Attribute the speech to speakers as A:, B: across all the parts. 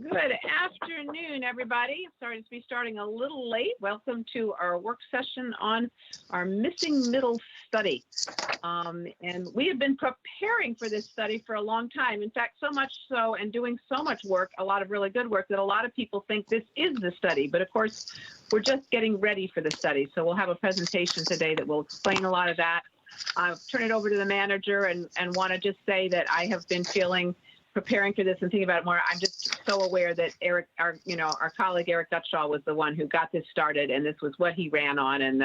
A: Good afternoon, everybody. Sorry to be starting a little late. Welcome to our work session on our missing middle study. And we have been preparing for this study for a long time. In fact, so much so and doing so much work, a lot of really good work, that a lot of people think this is the study. But of course, we're just getting ready for the study. So we'll have a presentation today that will explain a lot of that. I'll turn it over to the manager and want to just say that I have been preparing for this and thinking about it more. I'm just so aware that Eric, our colleague Eric Dutshaw was the one who got this started, and this was what he ran on. And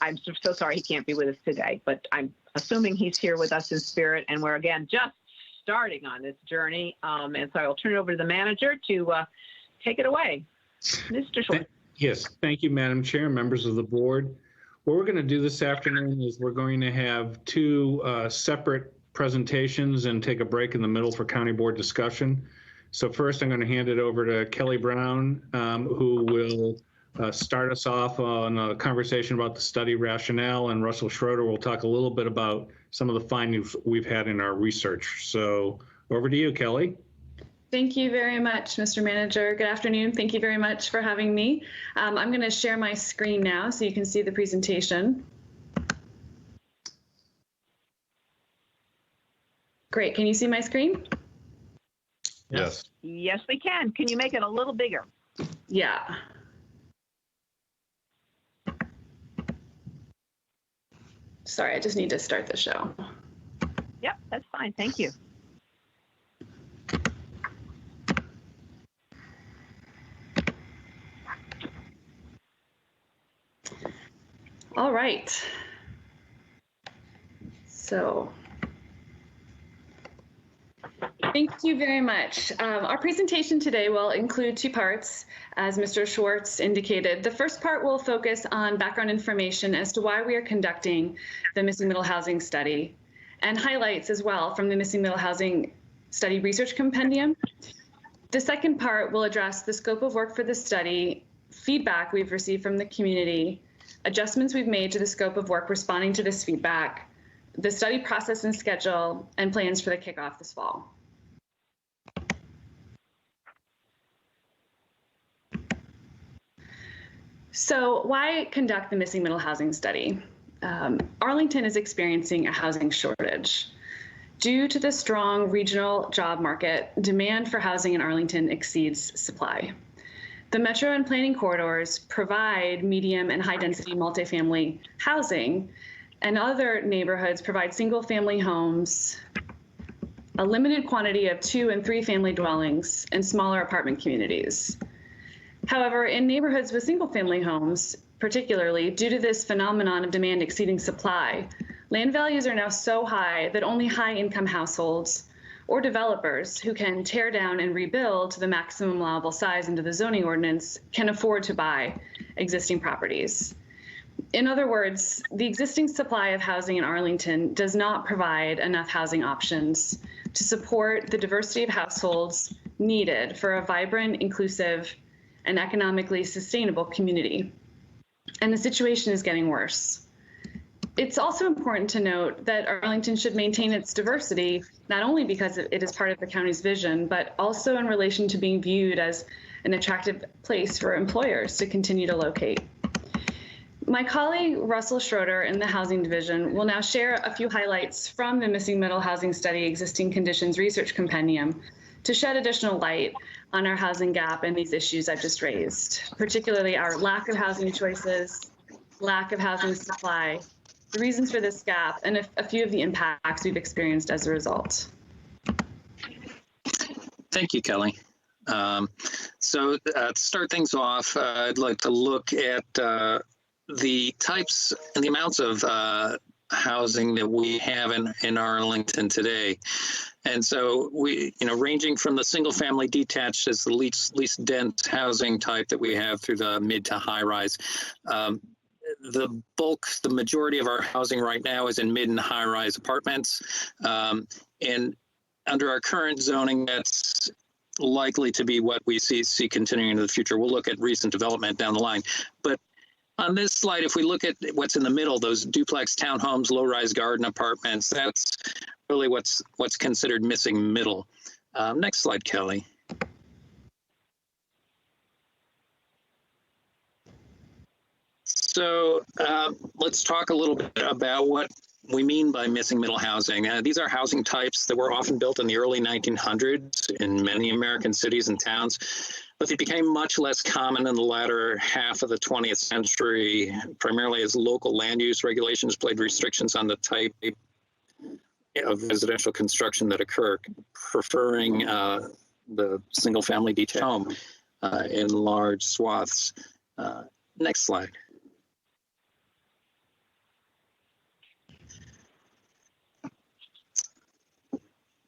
A: I'm so sorry he can't be with us today, but I'm assuming he's here with us in spirit. And we're again just starting on this journey. And so I will turn it over to the manager to take it away, Mr. Schwartz.
B: Yes, thank you, Madam Chair, members of the board. What we're going to do this afternoon is we're going to have two separate presentations and take a break in the middle for county board discussion. So first I'm going to hand it over to Kelly Brown, who will start us off on a conversation about the study rationale, and Russell Schroeder will talk a little bit about some of the findings we've had in our research. So over to you, Kelly.
C: Thank you very much, Mr. Manager. Good afternoon. Thank you very much for having me. I'm going to share my screen now so you can see the presentation. Great. Can you see my screen?
B: Yes.
A: Yes, we can. Can you make it a little bigger?
C: Yeah. Sorry, I just need to start the show.
A: Yep, that's fine. Thank you.
C: All right. So, thank you very much. Our presentation today will include two parts, as Mr. Schwartz indicated. The first part will focus on background information as to why we are conducting the Missing Middle Housing Study, and highlights as well from the Missing Middle Housing Study Research Compendium. The second part will address the scope of work for the study, feedback we've received from the community, adjustments we've made to the scope of work responding to this feedback, the study process and schedule, and plans for the kickoff this fall. So why conduct the Missing Middle Housing Study? Arlington is experiencing a housing shortage. Due to the strong regional job market, demand for housing in Arlington exceeds supply. The metro and planning corridors provide medium and high density multifamily housing, and other neighborhoods provide single family homes, a limited quantity of 2- and 3-family dwellings, and smaller apartment communities. However, in neighborhoods with single family homes, particularly due to this phenomenon of demand exceeding supply, land values are now so high that only high income households or developers who can tear down and rebuild to the maximum allowable size into the zoning ordinance can afford to buy existing properties. In other words, the existing supply of housing in Arlington does not provide enough housing options to support the diversity of households needed for a vibrant, inclusive, and economically sustainable community. And the situation is getting worse. It's also important to note that Arlington should maintain its diversity, not only because it is part of the county's vision, but also in relation to being viewed as an attractive place for employers to continue to locate. My colleague, Russell Schroeder in the Housing Division, will now share a few highlights from the Missing Middle Housing Study Existing Conditions Research Compendium to shed additional light on our housing gap and these issues I've just raised, particularly our lack of housing choices, lack of housing supply, the reasons for this gap, and a few of the impacts we've experienced as a result.
D: Thank you, Kelly. To start things off, I'd like to look at the types and the amounts of housing that we have in Arlington today. And so we, ranging from the single family detached as the least dense housing type that we have through the mid to high rise. The majority of our housing right now is in mid and high rise apartments. And under our current zoning, that's likely to be what we see continuing into the future. We'll look at recent development down the line. But on this slide, if we look at what's in the middle, those duplex townhomes, low-rise garden apartments, that's really what's considered missing middle. Next slide, Kelly. So let's talk a little bit about what we mean by missing middle housing. These are housing types that were often built in the early 1900s in many American cities and towns, but they became much less common in the latter half of the 20th century, primarily as local land use regulations played restrictions on the type of residential construction that occur, preferring the single-family detached home in large swaths. Next slide.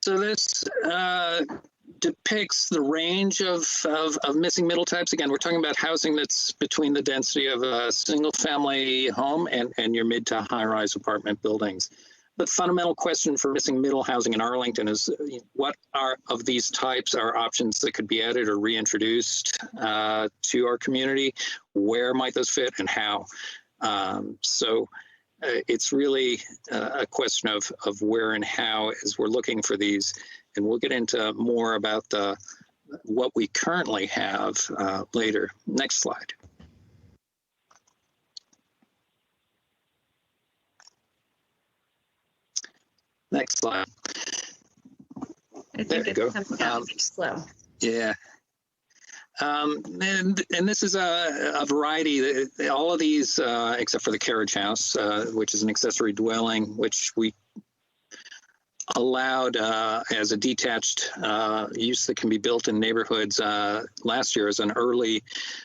D: So this depicts the range of missing middle types. Again, we're talking about housing that's between the density of a single-family home and your mid to high-rise apartment buildings. The fundamental question for missing middle housing in Arlington is what of these types are options that could be added or reintroduced to our community? Where might those fit and how? It's really a question of where and how as we're looking for these. And we'll get into more about what we currently have later. Next slide. Next slide.
C: I think
D: there you go.
C: Slow.
D: Yeah. And this is a variety. All of these, except for the carriage house, which is an accessory dwelling, which we allowed as a detached use that can be built in neighborhoods last year as an early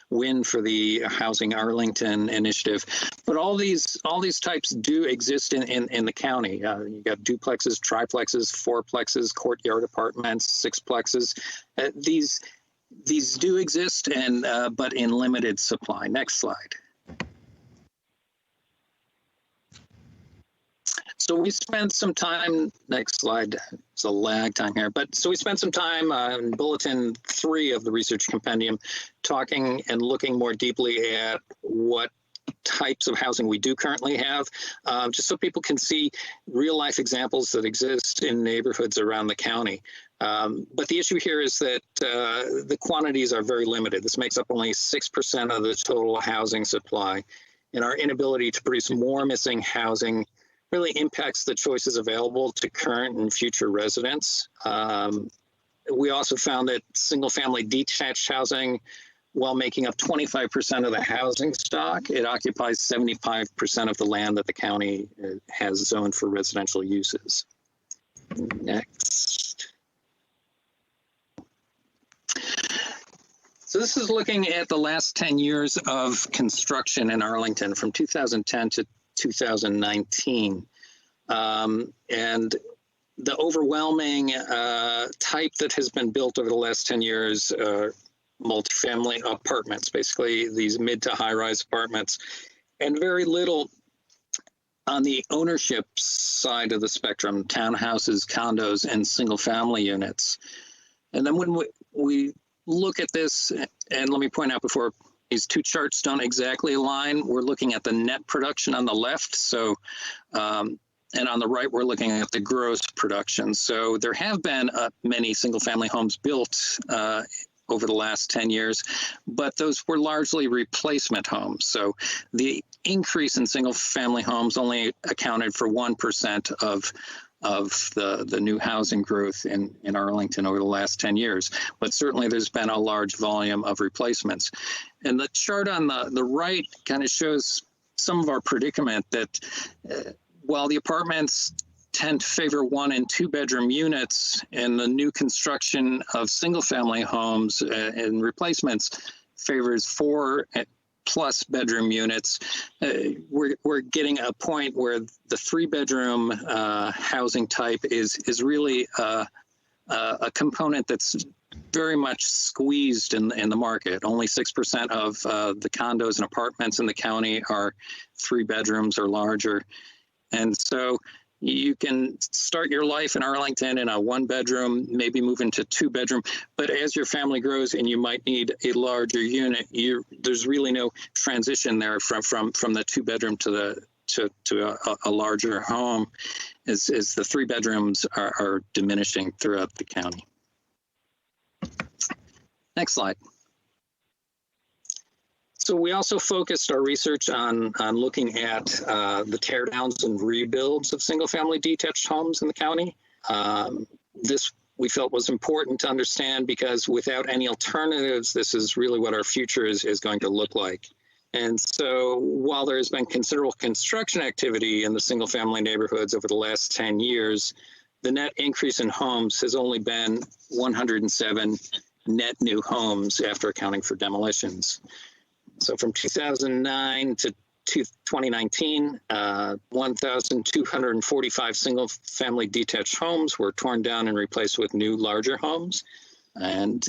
D: win for the Housing Arlington initiative. But all these types do exist in the county. You got duplexes, triplexes, fourplexes, courtyard apartments, sixplexes. These do exist, but in limited supply. Next slide. So we spent some time, next slide, it's a lag time here, so we spent some time in Bulletin 3 of the Research Compendium talking and looking more deeply at what types of housing we do currently have, just so people can see real life examples that exist in neighborhoods around the county. But the issue here is that the quantities are very limited. This makes up only 6% of the total housing supply, and our inability to produce more missing housing really impacts the choices available to current and future residents. We also found that single-family detached housing, while making up 25% of the housing stock, it occupies 75% of the land that the county has zoned for residential uses. Next. So this is looking at the last 10 years of construction in Arlington from 2010 to 2019. And the overwhelming type that has been built over the last 10 years are multifamily apartments, basically these mid to high rise apartments, and very little on the ownership side of the spectrum, townhouses, condos, and single family units. And then when we look at this, and let me point out before, these two charts don't exactly align. We're looking at the net production on the left. So, and on the right, we're looking at the gross production. So there have been many single family homes built over the last 10 years, but those were largely replacement homes. So the increase in single family homes only accounted for 1% of the new housing growth in Arlington over the last 10 years. But certainly there's been a large volume of replacements. And the chart on the right kind of shows some of our predicament that while the apartments tend to favor 1 and 2 bedroom units, and the new construction of single family homes and replacements favors 4 plus bedroom units, we're getting a point where the 3 bedroom housing type is really a component that's very much squeezed in the market. Only 6% of the condos and apartments in the county are 3 bedrooms or larger. And so you can start your life in Arlington in a 1 bedroom, maybe move into 2 bedroom, but as your family grows and you might need a larger unit, there's really no transition there from the 2 bedroom to a larger home as the 3 bedrooms are diminishing throughout the county. Next slide. So we also focused our research on looking at the teardowns and rebuilds of single-family detached homes in the county. This we felt was important to understand because without any alternatives, this is really what our future is going to look like. And so while there has been considerable construction activity in the single-family neighborhoods over the last 10 years, the net increase in homes has only been 107 net new homes after accounting for demolitions. So from 2009 to 2019, 1,245 single-family detached homes were torn down and replaced with new, larger homes. And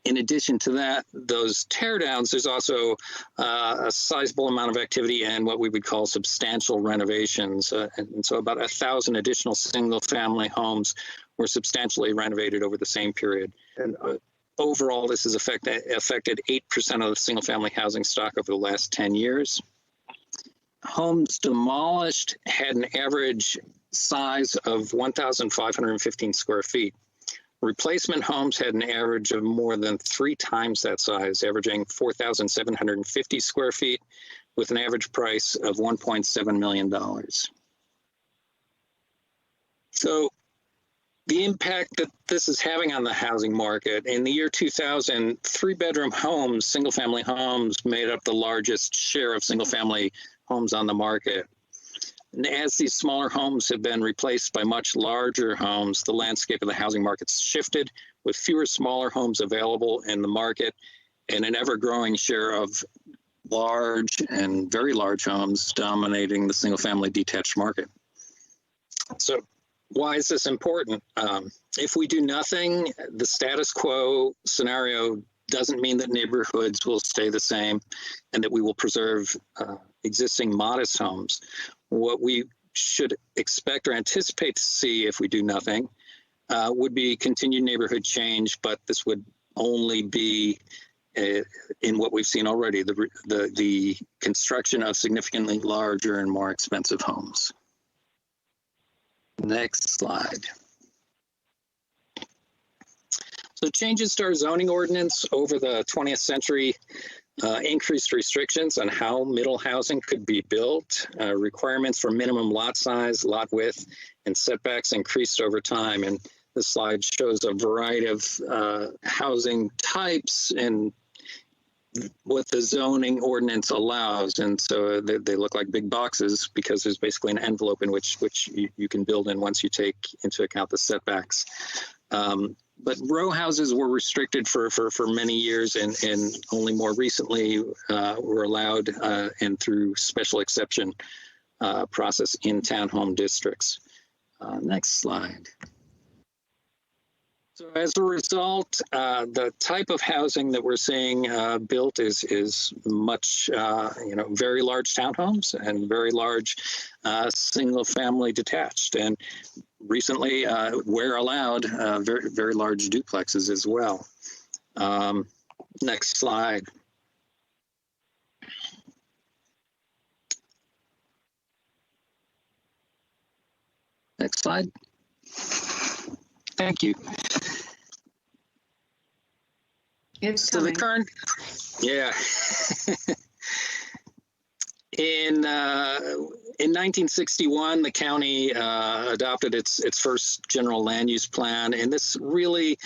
D: in addition to that, those teardowns, there's also a sizable amount of activity and what we would call substantial renovations. And so about 1,000 additional single-family homes were substantially renovated over the same period. And overall, this has affected 8% of the single-family housing stock over the last 10 years. Homes demolished had an average size of 1,515 square feet. Replacement homes had an average of more than 3 times that size, averaging 4,750 square feet with an average price of $1.7 million. So the impact that this is having on the housing market, in the year 2000, 3-bedroom homes, single-family homes, made up the largest share of single-family homes on the market. And as these smaller homes have been replaced by much larger homes, the landscape of the housing market's shifted with fewer smaller homes available in the market and an ever-growing share of large and very large homes dominating the single-family detached market. So why is this important? If we do nothing, the status quo scenario doesn't mean that neighborhoods will stay the same and that we will preserve existing modest homes. What we should expect or anticipate to see if we do nothing would be continued neighborhood change, but this would only be in what we've seen already, the construction of significantly larger and more expensive homes. Next slide. So changes to our zoning ordinance over the 20th century increased restrictions on how middle housing could be built. Requirements for minimum lot size, lot width, and setbacks increased over time. And this slide shows a variety of housing types and what the zoning ordinance allows. And so they look like big boxes because there's basically an envelope in which you can build in once you take into account the setbacks. But row houses were restricted for many years and only more recently were allowed and through special exception process in townhome districts. Next slide. So as a result, the type of housing that we're seeing built is much, very large townhomes and very large single-family detached. And recently, where allowed, very, very large duplexes as well. Next slide. Next slide. Thank you.
C: It's
D: so
C: coming.
D: The current, yeah. In 1961, the county adopted its first general land use plan, and this really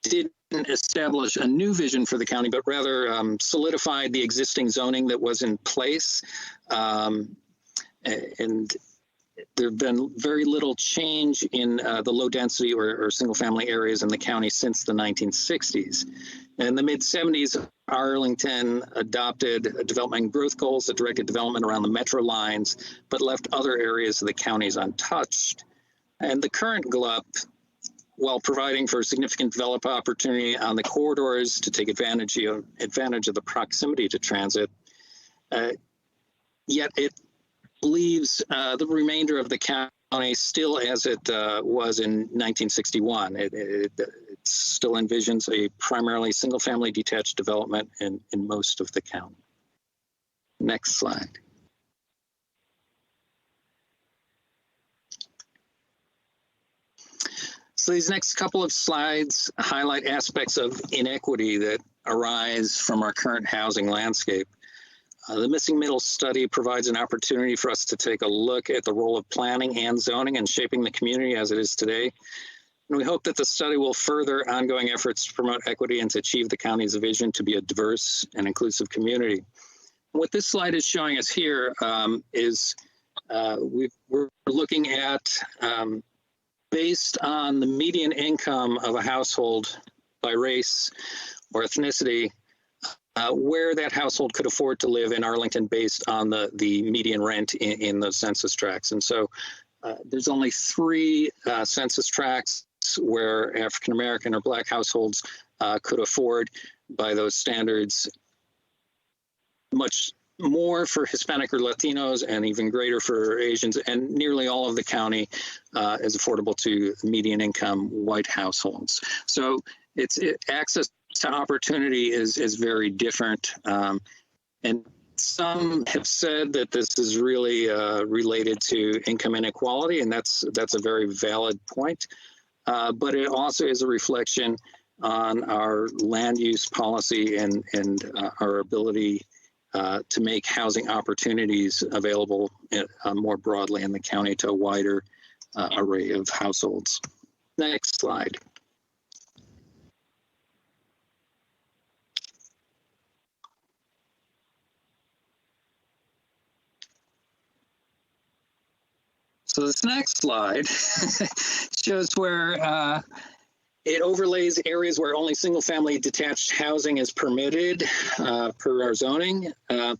D: didn't establish a new vision for the county, but rather solidified the existing zoning that was in place. And there have been very little change in the low density or single family areas in the county since the 1960s. In the mid-70s, Arlington adopted development growth goals that directed development around the metro lines, but left other areas of the counties untouched. And the current GLUP, while providing for significant develop opportunity on the corridors to take advantage of the proximity to transit, yet it leaves the remainder of the county still as it was in 1961. It still envisions a primarily single-family detached development in most of the county. Next slide. So these next couple of slides highlight aspects of inequity that arise from our current housing landscape. The Missing Middle study provides an opportunity for us to take a look at the role of planning and zoning in shaping the community as it is today. And we hope that the study will further ongoing efforts to promote equity and to achieve the county's vision to be a diverse and inclusive community. What this slide is showing us here is we're looking at, based on the median income of a household by race or ethnicity, where that household could afford to live in Arlington based on the median rent in those census tracts. And so there's only 3 census tracts where African American or Black households could afford, by those standards, much more for Hispanic or Latinos and even greater for Asians, and nearly all of the county is affordable to median income white households. So access to opportunity is very different. And some have said that this is really related to income inequality, and that's a very valid point. But it also is a reflection on our land use policy and our ability to make housing opportunities available more broadly in the county to a wider array of households. Next slide. So this next slide shows where it overlays areas where only single-family detached housing is permitted per our zoning, and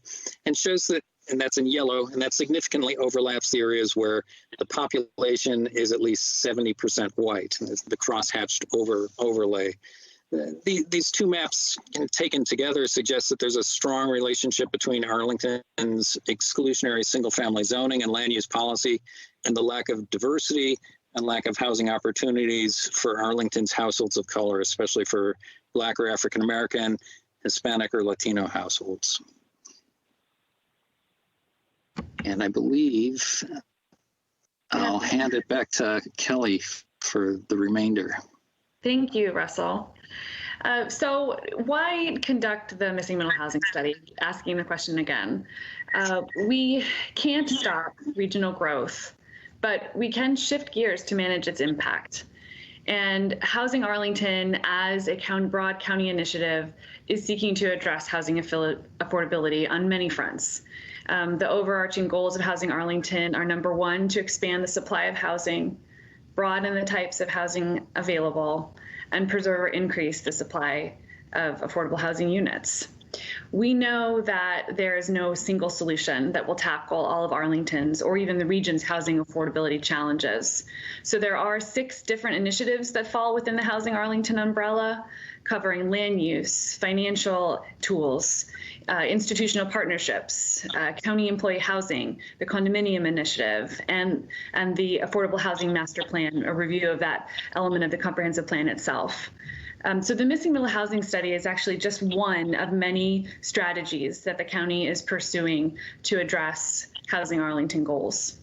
D: shows that, and that's in yellow, and that significantly overlaps the areas where the population is at least 70% white, the cross-hatched overlay. These 2 maps taken together suggest that there's a strong relationship between Arlington's exclusionary single-family zoning and land use policy and the lack of diversity and lack of housing opportunities for Arlington's households of color, especially for Black or African American, Hispanic or Latino households. And I believe I'll hand it back to Kelly for the remainder.
C: Thank you, Russell. So why conduct the Missing Middle Housing Study? Asking the question again. We can't stop regional growth, but we can shift gears to manage its impact. And Housing Arlington, as a broad county initiative, is seeking to address housing affordability on many fronts. The overarching goals of Housing Arlington are, number 1, to expand the supply of housing, broaden the types of housing available, and preserve or increase the supply of affordable housing units. We know that there is no single solution that will tackle all of Arlington's or even the region's housing affordability challenges. So there are 6 different initiatives that fall within the Housing Arlington umbrella, covering land use, financial tools, institutional partnerships, county employee housing, the condominium initiative, and the Affordable Housing Master Plan, a review of that element of the comprehensive plan itself. So the Missing Middle Housing Study is actually just one of many strategies that the county is pursuing to address Housing Arlington goals.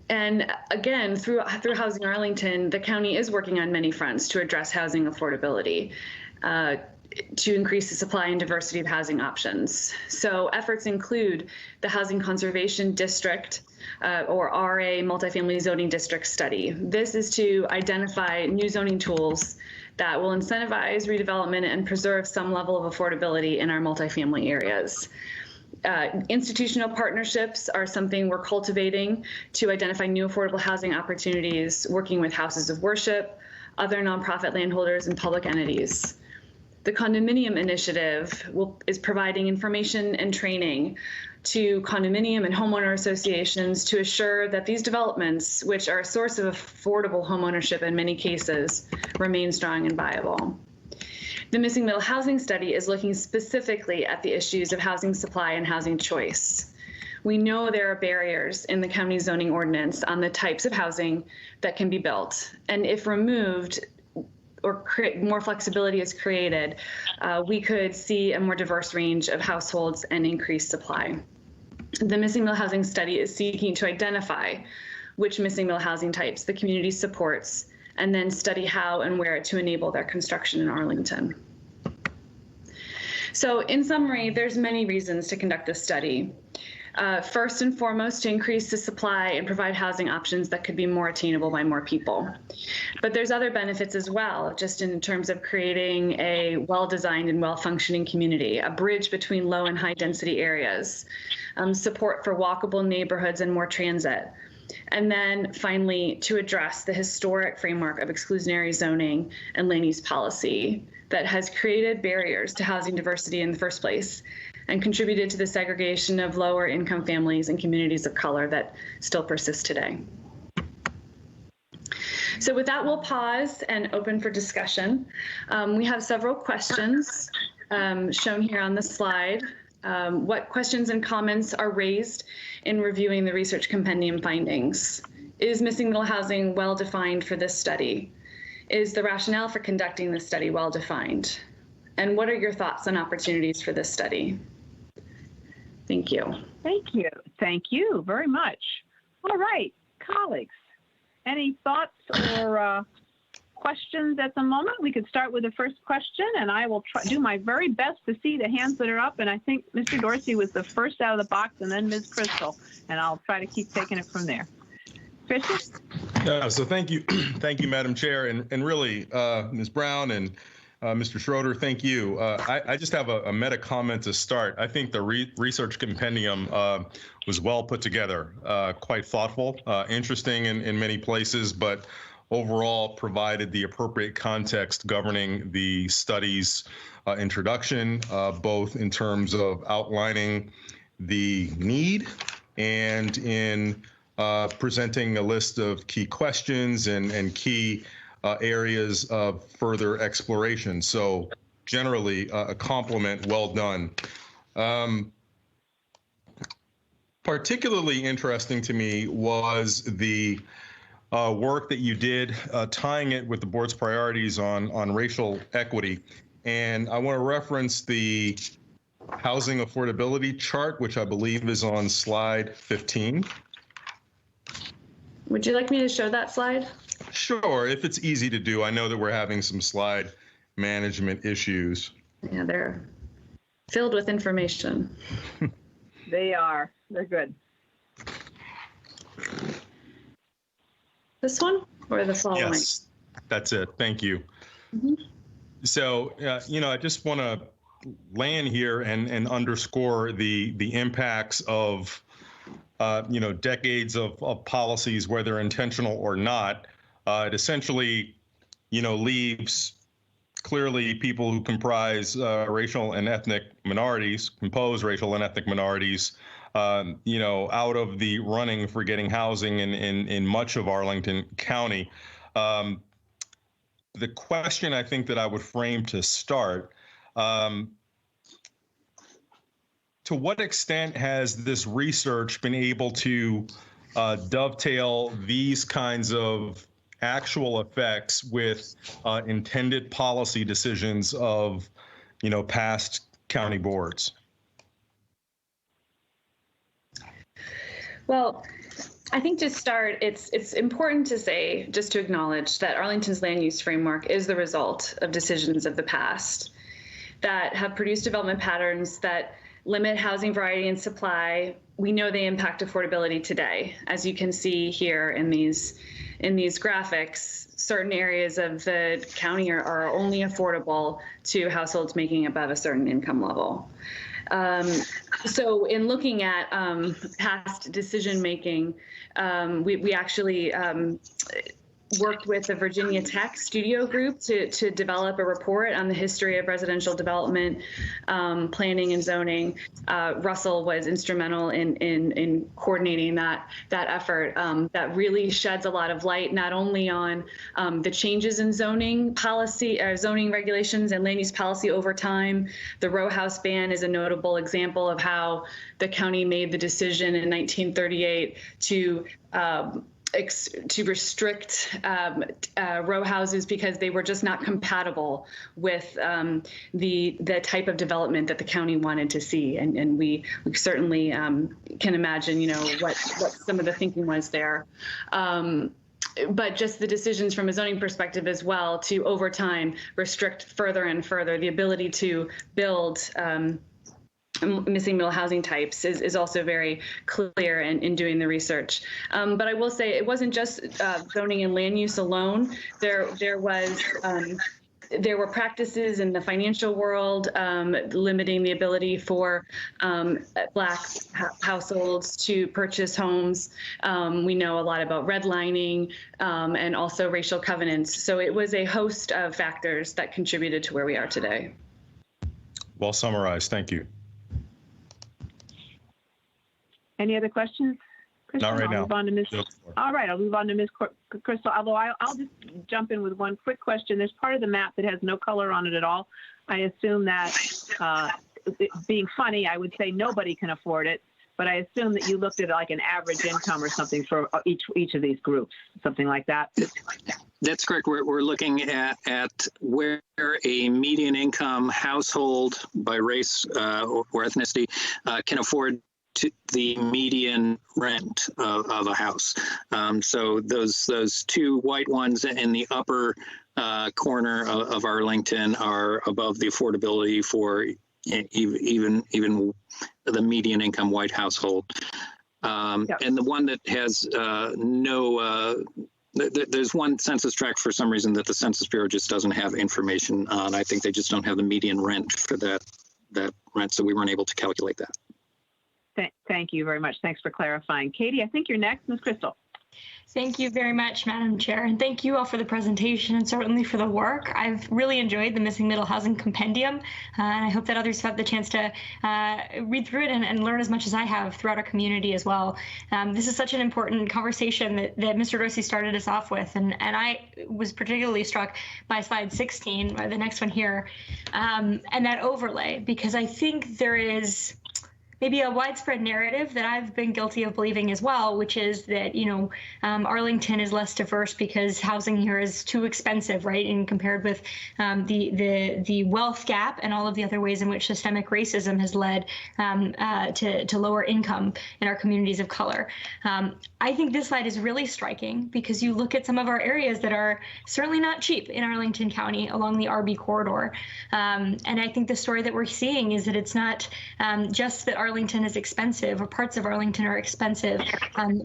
C: And again, through Housing Arlington, the county is working on many fronts to address housing affordability, to increase the supply and diversity of housing options. So efforts include the Housing Conservation District, or RA Multifamily Zoning District Study. This is to identify new zoning tools that will incentivize redevelopment and preserve some level of affordability in our multifamily areas. Institutional partnerships are something we're cultivating to identify new affordable housing opportunities, working with houses of worship, other nonprofit landholders, and public entities. The condominium initiative is providing information and training to condominium and homeowner associations to assure that these developments, which are a source of affordable homeownership in many cases, remain strong and viable. The Missing Middle Housing Study is looking specifically at the issues of housing supply and housing choice. We know there are barriers in the county zoning ordinance on the types of housing that can be built, and if removed, or more flexibility is created, we could see a more diverse range of households and increased supply. The Missing Middle Housing Study is seeking to identify which missing middle housing types the community supports and then study how and where to enable their construction in Arlington. So in summary, there's many reasons to conduct this study. First and foremost, to increase the supply and provide housing options that could be more attainable by more people. But there's other benefits as well, just in terms of creating a well-designed and well-functioning community, a bridge between low and high density areas, support for walkable neighborhoods and more transit. And then finally, to address the historic framework of exclusionary zoning and land use policy that has created barriers to housing diversity in the first place and contributed to the segregation of lower income families and communities of color that still persists today. So with that, we'll pause and open for discussion. We have several questions shown here on the slide. What questions and comments are raised in reviewing the research compendium findings? Is missing middle housing well defined for this study? Is the rationale for conducting this study well defined? And what are your thoughts on opportunities for this study? Thank you.
A: Thank you. Thank you very much. All right, colleagues, any thoughts or questions at the moment? We could start with the first question, and I will do my very best to see the hands that are up. And I think Mr. Dorsey was the first out of the box, and then Ms. Crystal, and I'll try to keep taking it from there. Christian?
E: Yeah, so thank you, Madam Chair, and really, Ms. Brown and Mr. Schroeder, thank you. I just have a meta comment to start. I think the research compendium was well put together, quite thoughtful, interesting in many places, but overall provided the appropriate context governing the study's introduction, both in terms of outlining the need and in presenting a list of key questions and key areas of further exploration. So generally, a compliment, well done. Particularly interesting to me was the work that you did tying it with the board's priorities on racial equity. And I want to reference the housing affordability chart, which I believe is on slide 15.
C: Would you like me to show that slide?
E: Sure, if it's easy to do. I know that we're having some slide management issues.
C: Yeah, they're filled with information.
A: They are. They're good.
C: This one or the following?
E: Yes, that's it. Thank you. Mm-hmm. So, I just want to land here and underscore the impacts of, decades of policies, whether intentional or not. It essentially, leaves clearly people who compose racial and ethnic minorities, out of the running for getting housing in much of Arlington County. The question I think that I would frame to start, to what extent has this research been able to dovetail these kinds of actual effects with intended policy decisions of, past county boards?
C: Well, I think to start, it's important to say, just to acknowledge that Arlington's land use framework is the result of decisions of the past that have produced development patterns that limit housing variety and supply. We know they impact affordability today. As you can see here in these graphics, certain areas of the county are only affordable to households making above a certain income level. So in looking at past decision making, we actually worked with the Virginia Tech Studio Group to develop a report on the history of residential development, planning and zoning. Russell was instrumental in coordinating that effort. That really sheds a lot of light not only on the changes in zoning policy, zoning regulations and land use policy over time. The row house ban is a notable example of how the county made the decision in 1938 to restrict row houses because they were just not compatible with the type of development that the county wanted to see, and we certainly can imagine, what some of the thinking was there. but just the decisions from a zoning perspective as well to over time restrict further and further the ability to build missing middle housing types is also very clear in doing the research. But I will say it wasn't just zoning and land use alone. There were practices in the financial world limiting the ability for Black households to purchase homes. We know a lot about redlining and also racial covenants. So it was a host of factors that contributed to where we are today.
E: Well summarized. Thank you.
A: Any other questions? Crystal?
E: Not right now.
A: Move on to Ms. All right, I'll move on to Ms. Crystal, although I'll just jump in with one quick question. There's part of the map that has no color on it at all. I assume that, being funny, I would say nobody can afford it, but I assume that you looked at like an average income or something for each of these groups, something like that.
D: That's correct. We're looking at where a median income household by race or ethnicity can afford the median rent of a house. So those two white ones in the upper corner of Arlington are above the affordability for even the median income white household. Yep. And the one that has there's one census tract for some reason that the Census Bureau just doesn't have information on. I think they just don't have the median rent for that rent, so we weren't able to calculate that.
A: Thank you very much. Thanks for clarifying. Katie, I think you're next. Ms. Crystal.
F: Thank you very much, Madam Chair, and thank you all for the presentation and certainly for the work. I've really enjoyed the Missing Middle Housing Compendium, and I hope that others have had the chance to read through it and learn as much as I have throughout our community as well. This is such an important conversation that Mr. Dorsey started us off with, and I was particularly struck by slide 16, or the next one here, and that overlay, because I think there is maybe a widespread narrative that I've been guilty of believing as well, which is that, Arlington is less diverse because housing here is too expensive, right? And compared with the wealth gap and all of the other ways in which systemic racism has led to lower income in our communities of color. I think this slide is really striking because you look at some of our areas that are certainly not cheap in Arlington County along the RB corridor. And I think the story that we're seeing is that it's not just that Arlington is expensive or parts of Arlington are expensive,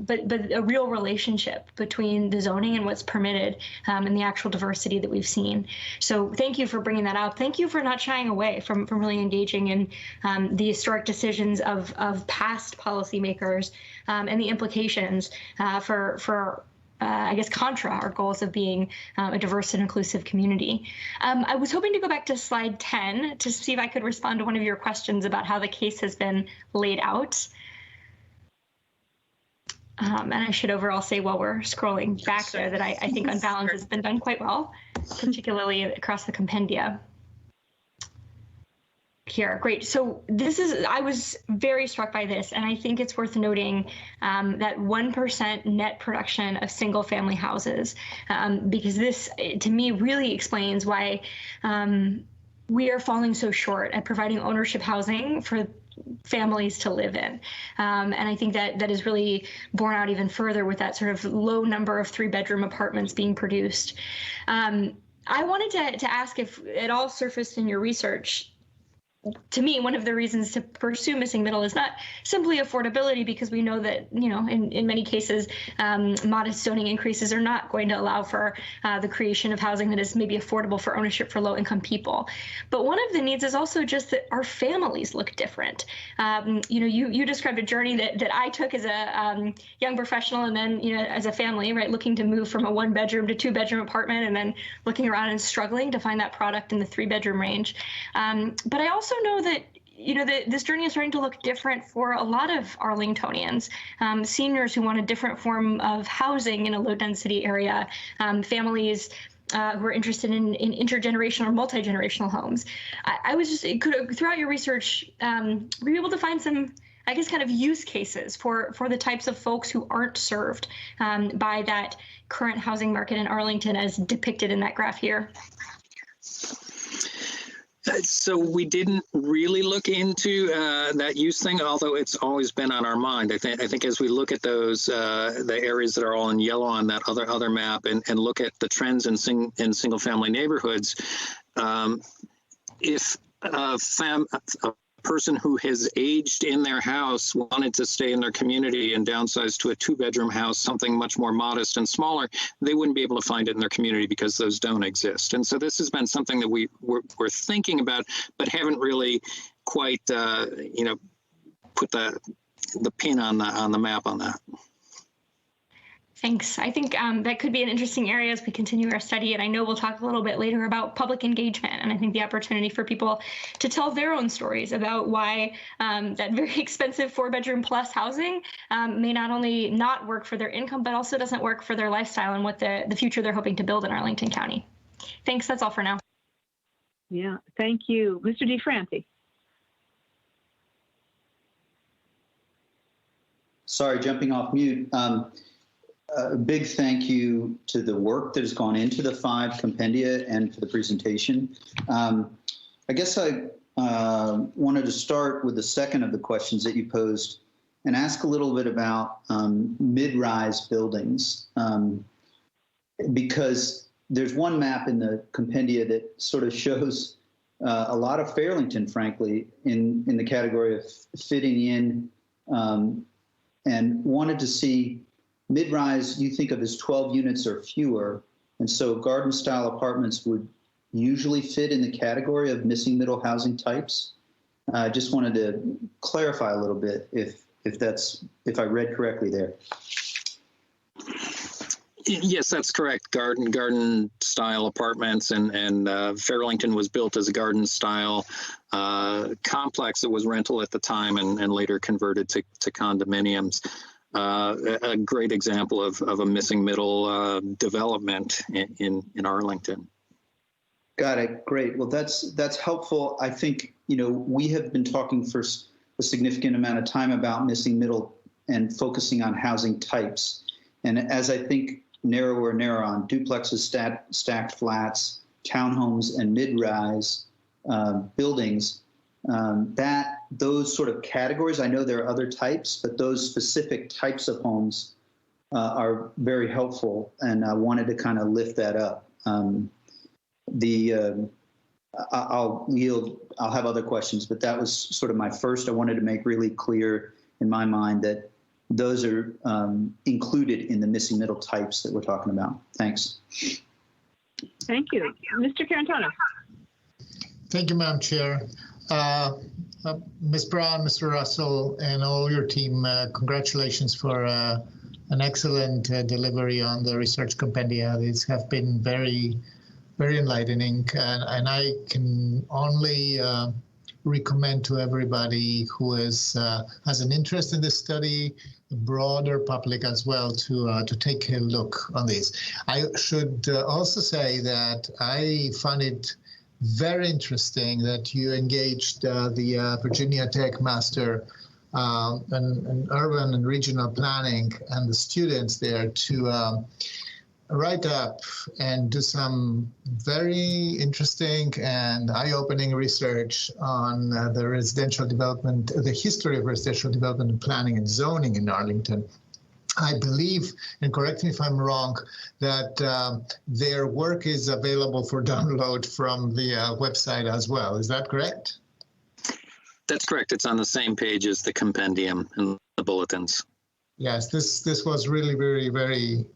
F: but a real relationship between the zoning and what's permitted and the actual diversity that we've seen. So thank you for bringing that up. Thank you for not shying away from really engaging in the historic decisions of past policymakers and the implications for I guess, contra our goals of being a diverse and inclusive community. I was hoping to go back to slide 10 to see if I could respond to one of your questions about how the case has been laid out. And I should overall say while we're scrolling back there that I think on balance has been done quite well, particularly across the compendia. Here, great. So I was very struck by this, and I think it's worth noting that 1% net production of single family houses, because this, to me, really explains why we are falling so short at providing ownership housing for families to live in. And I think that is really borne out even further with that sort of low number of 3-bedroom apartments being produced. I wanted to ask if it all surfaced in your research. To me, one of the reasons to pursue missing middle is not simply affordability, because we know that, in many cases, modest zoning increases are not going to allow for the creation of housing that is maybe affordable for ownership for low-income people. But one of the needs is also just that our families look different. You described a journey that I took as a young professional and then, as a family, right, looking to move from a 1-bedroom to 2-bedroom apartment and then looking around and struggling to find that product in the 3-bedroom range. But I also know that this journey is starting to look different for a lot of Arlingtonians, seniors who want a different form of housing in a low-density area, families who are interested in intergenerational or multi-generational homes. I was just throughout your research, were you able to find some, I guess, kind of use cases for the types of folks who aren't served by that current housing market in Arlington as depicted in that graph here?
D: So we didn't really look into that use thing, although it's always been on our mind. I think as we look at those, the areas that are all in yellow on that other map, and look at the trends in single family neighborhoods, if a person who has aged in their house wanted to stay in their community and downsize to a 2-bedroom house, something much more modest and smaller, they wouldn't be able to find it in their community because those don't exist. And so this has been something that we're thinking about, but haven't really quite, put the pin on the map on that.
F: Thanks. I think that could be an interesting area as we continue our study. And I know we'll talk a little bit later about public engagement. And I think the opportunity for people to tell their own stories about why that very expensive 4-bedroom plus housing may not only not work for their income, but also doesn't work for their lifestyle and what the future they're hoping to build in Arlington County. Thanks. That's all for now.
A: Yeah, thank you. Mr. DeFranti.
G: Sorry, jumping off mute. A big thank you to the work that has gone into the 5 compendia and for the presentation. I guess I wanted to start with the second of the questions that you posed and ask a little bit about mid-rise buildings, because there's one map in the compendia that sort of shows a lot of Fairlington, frankly, in the category of fitting in, and wanted to see mid-rise you think of as 12 units or fewer, and so garden-style apartments would usually fit in the category of missing middle housing types. I just wanted to clarify a little bit if I read correctly there.
D: Yes, that's correct. Garden style apartments, and Fairlington was built as a garden style complex that was rental at the time and later converted to condominiums. A great example of a missing middle development in Arlington.
G: Got it. Great. Well, that's helpful. I think, we have been talking for a significant amount of time about missing middle and focusing on housing types. And as I think narrower and narrower on duplexes, stacked flats, townhomes, and mid-rise buildings, those sort of categories, I know there are other types, but those specific types of homes are very helpful, and I wanted to kind of lift that up. I'll have other questions, but that was sort of my first. I wanted to make really clear in my mind that those are included in the missing middle types that we're talking about. Thanks.
A: Thank you. Mr. Carantano.
H: Thank you, Madam Chair. Ms. Brown, Mr. Russell, and all your team, congratulations for an excellent delivery on the research compendia. These have been very, very enlightening, and I can only recommend to everybody who has an interest in this study, the broader public as well, to take a look on this. I should also say that I found it very interesting that you engaged the Virginia Tech Master in Urban and Regional Planning and the students there to write up and do some very interesting and eye-opening research on the residential development, the history of residential development and planning and zoning in Arlington. I believe, and correct me if I'm wrong, that their work is available for download from the website as well. Is that correct?
D: That's correct. It's on the same page as the compendium and the bulletins.
H: Yes, this was really very, very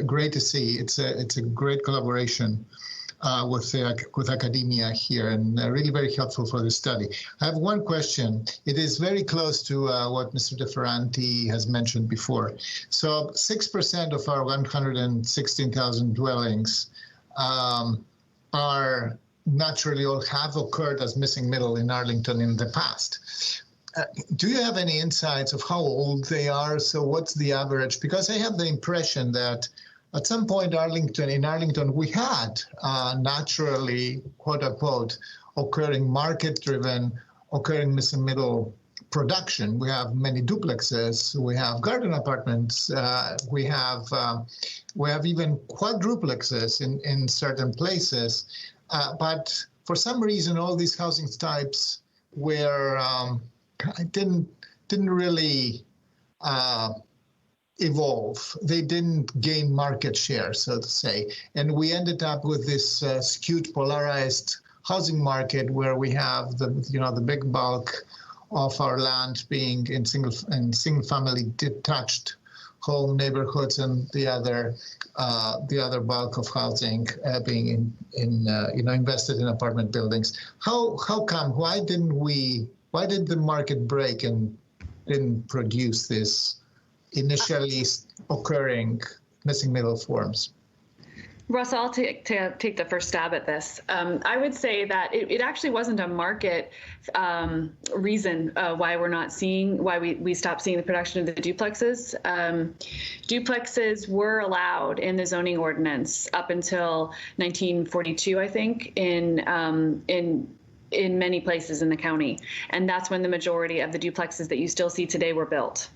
H: great to see. It's a great collaboration with academia here, and really very helpful for the study. I have one question. It is very close to what Mr. DeFranti has mentioned before. So 6% of our 116,000 dwellings are naturally or have occurred as missing middle in Arlington in the past. Do you have any insights of how old they are? So what's the average? Because I have the impression that at some point in Arlington, we had naturally, quote unquote, occurring market-driven, occurring missing middle production. We have many duplexes, we have garden apartments, we have even quadruplexes in certain places. But for some reason, all these housing types were didn't really evolve. They didn't gain market share, so to say, and we ended up with this skewed, polarized housing market where we have the big bulk of our land being in single family detached home neighborhoods, and the other bulk of housing being invested in apartment buildings. How come? Why did the market break and didn't produce this initially occurring missing middle forms?
C: Russ, I'll take the first stab at this. I would say that it actually wasn't a market reason why we stopped seeing the production of the duplexes. Duplexes were allowed in the zoning ordinance up until 1942, I think, in many places in the county, and that's when the majority of the duplexes that you still see today were built.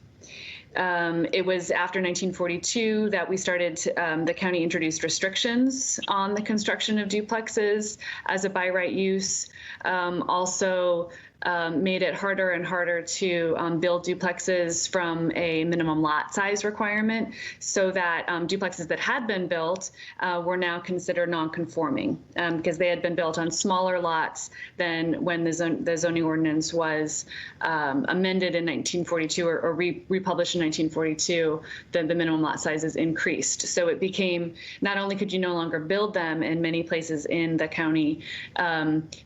C: It was after 1942 that we started, the county introduced restrictions on the construction of duplexes as a by right use. Also made it harder and harder to build duplexes from a minimum lot size requirement, so that duplexes that had been built were now considered non-conforming because they had been built on smaller lots than when the zoning ordinance was amended in 1942 or republished in 1942. Then the minimum lot sizes increased. So it became, not only could you no longer build them in many places in the county,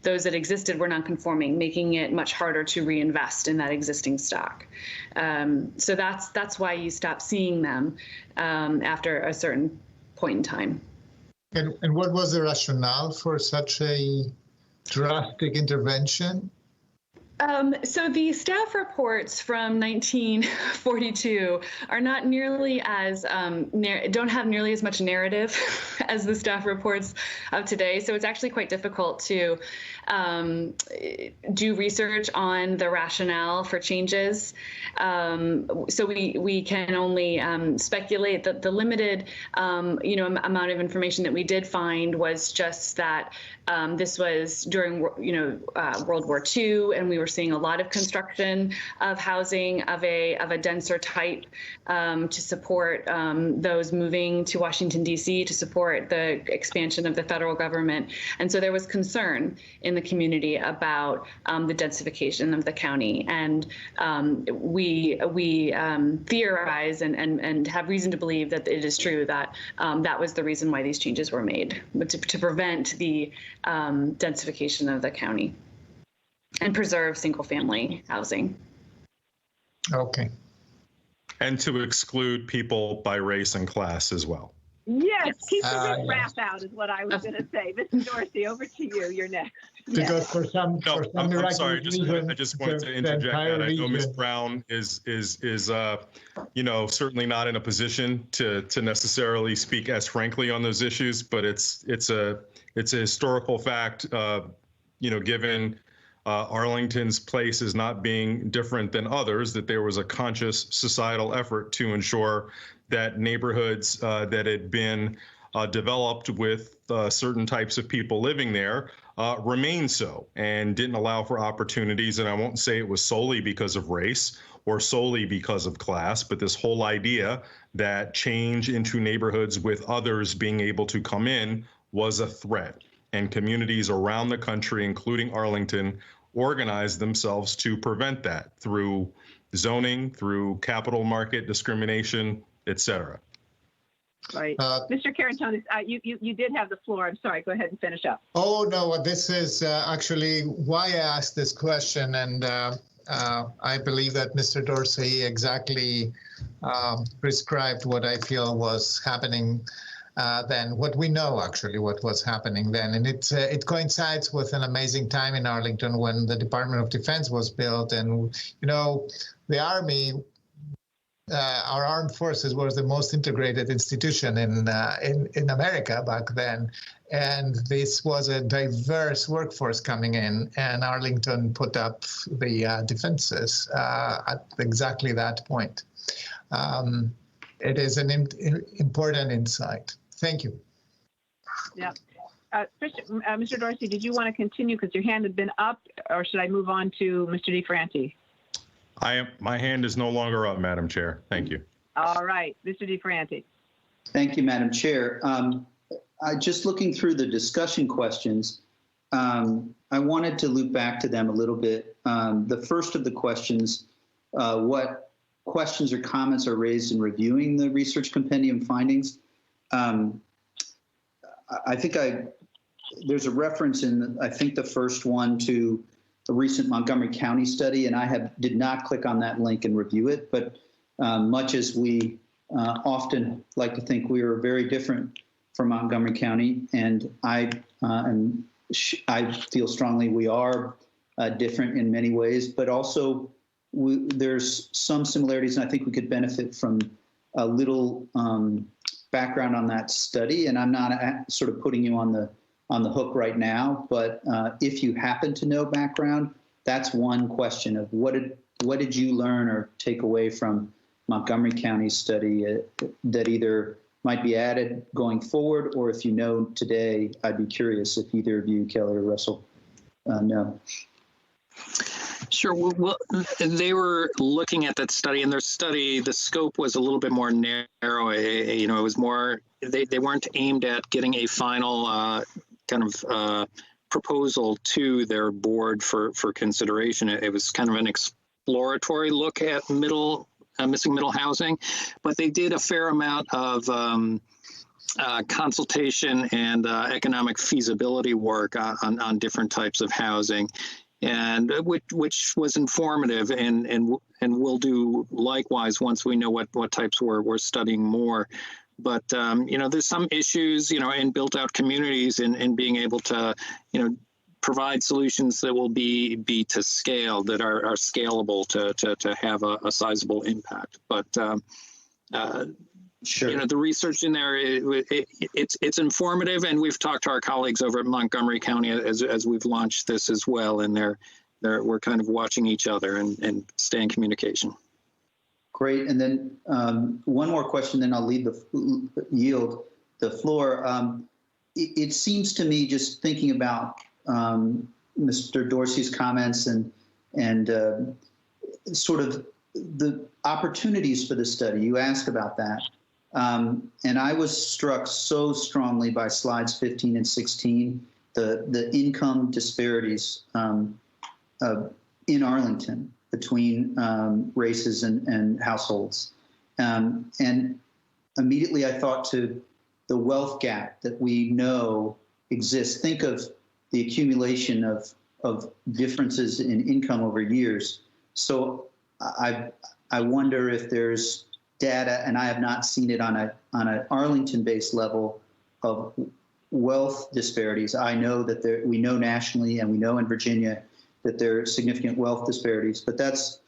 C: those that existed were non-conforming, making it much harder to reinvest in that existing stock. So that's why you stop seeing them after a certain point in time.
H: And what was the rationale for such a drastic intervention?
C: So the staff reports from 1942 are not nearly as, don't have nearly as much narrative as the staff reports of today. So it's actually quite difficult to do research on the rationale for changes. So we can only speculate that the limited, amount of information that we did find was just that this was during, World War II, and we were seeing a lot of construction of housing of a denser type to support those moving to Washington, D.C., to support the expansion of the federal government. And so there was concern in the community about the densification of the county. And we theorize and have reason to believe that it is true that that was the reason why these changes were made, to prevent the densification of the county and preserve single-family housing.
H: Okay.
E: And to exclude people by race and class as well.
A: Yes, keep the riff-raff out is what I was going to say. Mrs. Dorsey, over to you. You're next.
H: Because for some
E: I'm sorry.
H: reason,
E: I just wanted to interject that. I know Ms. Brown is certainly not in a position to necessarily speak as frankly on those issues, but it's a historical fact. Given Arlington's place as not being different than others, that there was a conscious societal effort to ensure that neighborhoods that had been developed with certain types of people living there remained so, and didn't allow for opportunities. And I won't say it was solely because of race or solely because of class, but this whole idea that change into neighborhoods with others being able to come in was a threat. And communities around the country, including Arlington, organized themselves to prevent that through zoning, through capital market discrimination, et cetera.
A: Right. Mr. Carantonis, you did have the floor. I'm sorry. Go ahead and finish up.
H: Oh, no, this is actually why I asked this question. And I believe that Mr. Dorsey exactly prescribed what I feel was happening then, what we know actually what was happening then. And it coincides with an amazing time in Arlington when the Department of Defense was built. And, the Army, our armed forces, was the most integrated institution in America back then. And this was a diverse workforce coming in, and Arlington put up the defenses at exactly that point. It is an important insight. Thank you.
A: Yeah. Mr. Dorsey, did you want to continue because your hand had been up, or should I move on to Mr. DeFranti?
E: My hand is no longer up, Madam Chair. Thank you.
A: All right, Mr. DeFranti.
G: Thank you, Madam Chair. Just looking through the discussion questions, I wanted to loop back to them a little bit. The first of the questions, what questions or comments are raised in reviewing the research compendium findings? I think there's a reference in, I think, the first one to a recent Montgomery County study, and I did not click on that link and review it, but much as we often like to think we are very different from Montgomery County, and I feel strongly we are different in many ways, but also there's some similarities, and I think we could benefit from a little background on that study. And I'm not sort of putting you on the hook right now, but if you happen to know background, that's one question of what did you learn or take away from Montgomery County's study that either might be added going forward, or if you know today, I'd be curious if either of you, Kelly or Russell, know.
D: Sure. Well, they were looking at that study, and their study, the scope was a little bit more narrow. It was more, they weren't aimed at getting a final proposal to their board for consideration. It was kind of an exploratory look at missing middle housing, but they did a fair amount of consultation and economic feasibility work on different types of housing, and which was informative, and we'll do likewise once we know what types we're studying more. But there's some issues in built out communities and being able to provide solutions that will be to scale, that are scalable to have a sizable impact. But
G: sure.
D: The research in there, it's informative, and we've talked to our colleagues over at Montgomery County as we've launched this as well, and we're kind of watching each other and stay in communication.
G: Great. And then one more question, then I'll yield the floor. It seems to me, just thinking about Mr. Dorsey's comments and sort of the opportunities for the study, you asked about that. And I was struck so strongly by slides 15 and 16, the income disparities in Arlington between races and households. And immediately I thought to the wealth gap that we know exists. Think of the accumulation of differences in income over years. So I wonder if there's data, and I have not seen it on an Arlington-based level, of wealth disparities. I know that we know nationally, and we know in Virginia that there are significant wealth disparities, but that's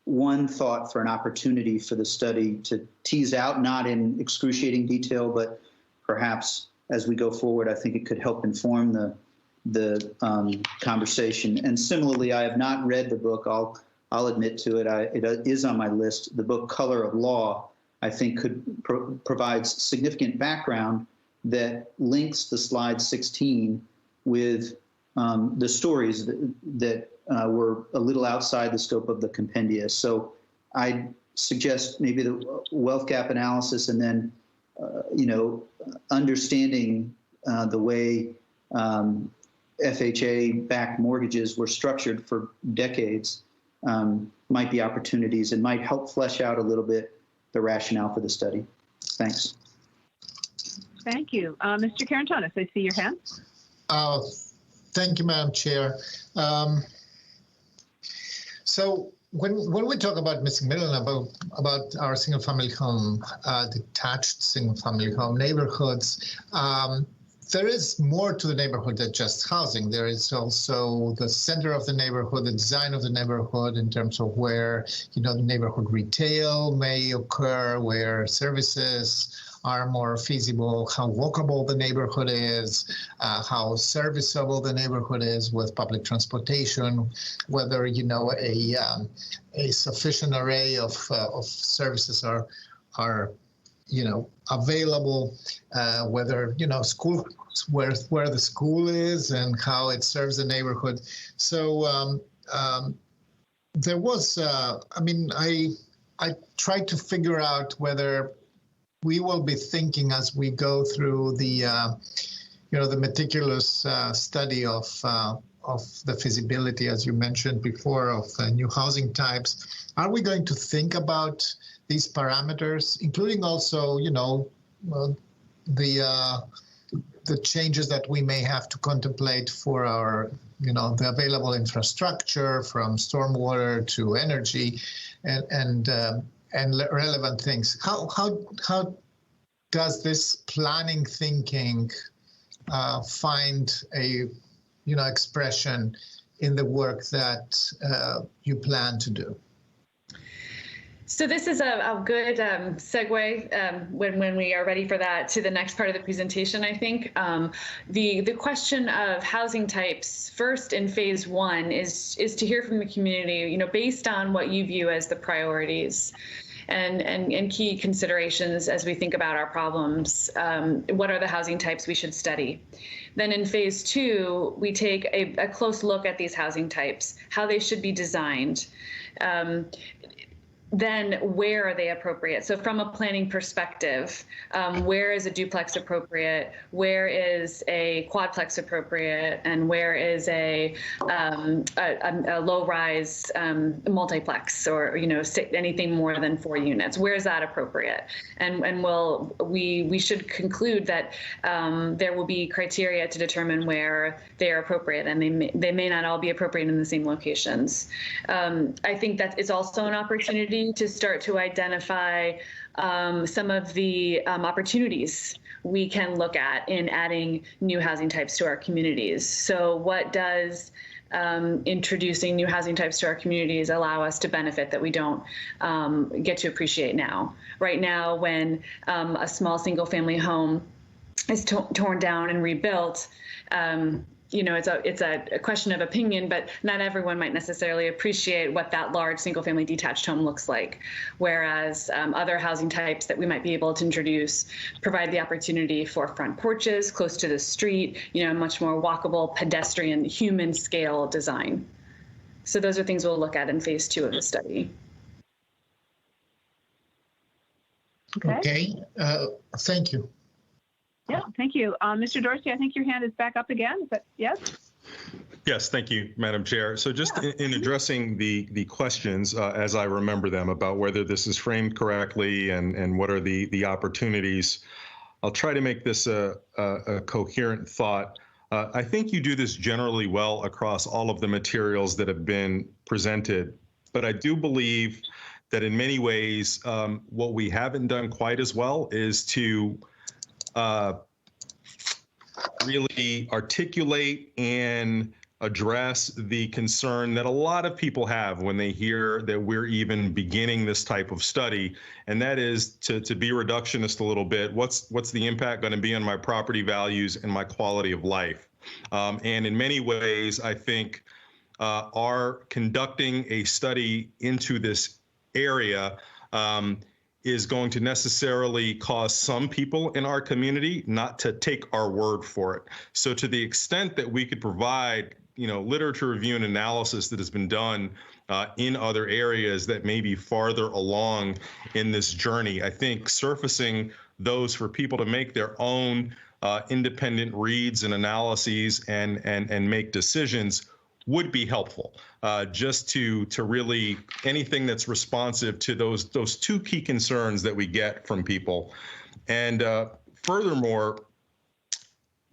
G: one thought for an opportunity for the study to tease out, not in excruciating detail, but perhaps as we go forward, I think it could help inform the conversation. And similarly, I have not read the book. I'll admit to it. It is on my list. The book Color of Law, I think, could provide significant background that links the slide 16 with the stories that were a little outside the scope of the compendia. So I suggest maybe the wealth gap analysis, and then understanding the way FHA-backed mortgages were structured for decades might be opportunities and might help flesh out a little bit the rationale for the study. Thanks.
A: Thank you. Mr. Karantonis, I see your hand.
H: Thank you, Madam Chair. So when we talk about missing middle and about our single-family home, detached single-family home neighborhoods, there is more to the neighborhood than just housing. There is also the center of the neighborhood, the design of the neighborhood in terms of where, the neighborhood retail may occur, where services are more feasible, how walkable the neighborhood is, how serviceable the neighborhood is with public transportation, whether, a sufficient array of services are available, whether, school, where the school is and how it serves the neighborhood. So there was, I tried to figure out whether we will be thinking as we go through the meticulous study of the feasibility, as you mentioned before, of new housing types. Are we going to think about these parameters, including also, the changes that we may have to contemplate for our, the available infrastructure, from stormwater to energy, and relevant things. How does this planning thinking find a expression in the work that you plan to do?
C: So this is a good segue when we are ready for that to the next part of the presentation, I think. The question of housing types first in phase one is to hear from the community, based on what you view as the priorities and key considerations as we think about our problems. What are the housing types we should study? Then in phase two, we take a close look at these housing types, how they should be designed. Then where are they appropriate? So from a planning perspective, where is a duplex appropriate? Where is a quadplex appropriate? And where is a low-rise multiplex, or anything more than 4 units? Where is that appropriate? And we should conclude that there will be criteria to determine where they are appropriate, and they may not all be appropriate in the same locations. I think that is also an opportunity to start to identify some of the opportunities we can look at in adding new housing types to our communities. So what does introducing new housing types to our communities allow us to benefit that we don't get to appreciate now? Right now, when a small single family home is torn down and rebuilt, it's a question of opinion, but not everyone might necessarily appreciate what that large single-family detached home looks like. Whereas other housing types that we might be able to introduce provide the opportunity for front porches close to the street, much more walkable, pedestrian, human scale design. So those are things we'll look at in phase two of the study.
H: Okay. Thank you.
A: Yeah, thank you. Mr. Dorsey, I think your hand is back up again. Is that yes?
E: Yes, thank you, Madam Chair. So just in addressing the questions as I remember them about whether this is framed correctly and what are the opportunities, I'll try to make this a coherent thought. I think you do this generally well across all of the materials that have been presented, but I do believe that in many ways, what we haven't done quite as well is to really articulate and address the concern that a lot of people have when they hear that we're even beginning this type of study, and that is to be reductionist a little bit. What's the impact going to be on my property values and my quality of life? And in many ways, I think our conducting a study into this area is going to necessarily cause some people in our community not to take our word for it. So to the extent that we could provide, literature review and analysis that has been done in other areas that may be farther along in this journey, I think surfacing those for people to make their own independent reads and analyses and make decisions would be helpful, just to really anything that's responsive to those two key concerns that we get from people. And furthermore,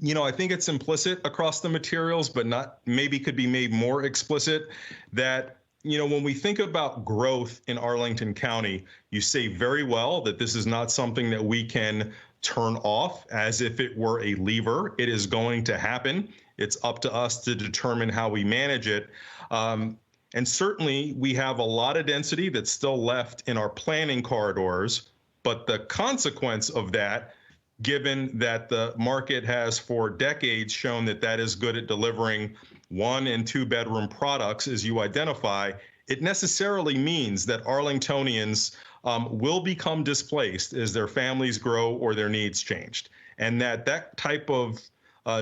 E: I think it's implicit across the materials, but maybe could be made more explicit that, when we think about growth in Arlington County, you say very well that this is not something that we can turn off as if it were a lever. It is going to happen. It's up to us to determine how we manage it. And certainly we have a lot of density that's still left in our planning corridors, but the consequence of that, given that the market has for decades shown that is good at delivering 1 and 2 bedroom products, as you identify, it necessarily means that Arlingtonians will become displaced as their families grow or their needs changed. And that type of